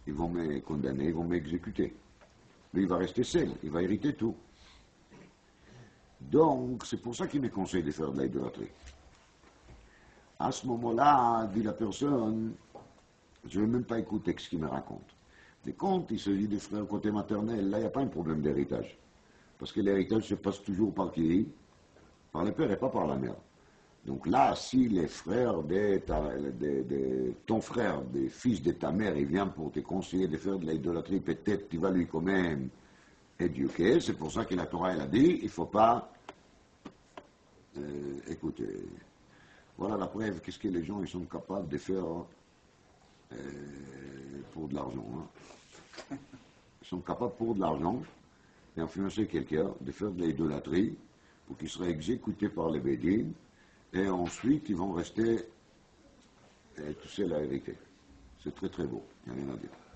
Ils vont me condamner, ils vont m'exécuter. Mais il va rester seul, il va hériter tout. Donc, c'est pour ça qu'il me conseille de faire de l'idolâtrie. À ce moment-là, dit la personne, je ne vais même pas écouter ce qu'il me raconte. Mais quand il s'agit des frères côté maternel, là, il n'y a pas un problème d'héritage. Parce que l'héritage se passe toujours par qui? Par le père et pas par la mère. Donc là, si les frères de ton frère, des fils de ta mère, il vient pour te conseiller de faire de l'idolâtrie, peut-être tu vas lui quand même éduquer. C'est pour ça que la Torah, elle a dit, il ne faut pas écouter. Voilà la preuve, qu'est-ce que les gens ils sont capables de faire pour de l'argent. Hein. Ils sont capables pour de l'argent d'influencer quelqu'un, de faire de l'idolâtrie, pour qu'il soit exécuté par les bédines. Et ensuite, ils vont rester tout seuls à hériter. C'est très très beau, il n'y a rien à dire.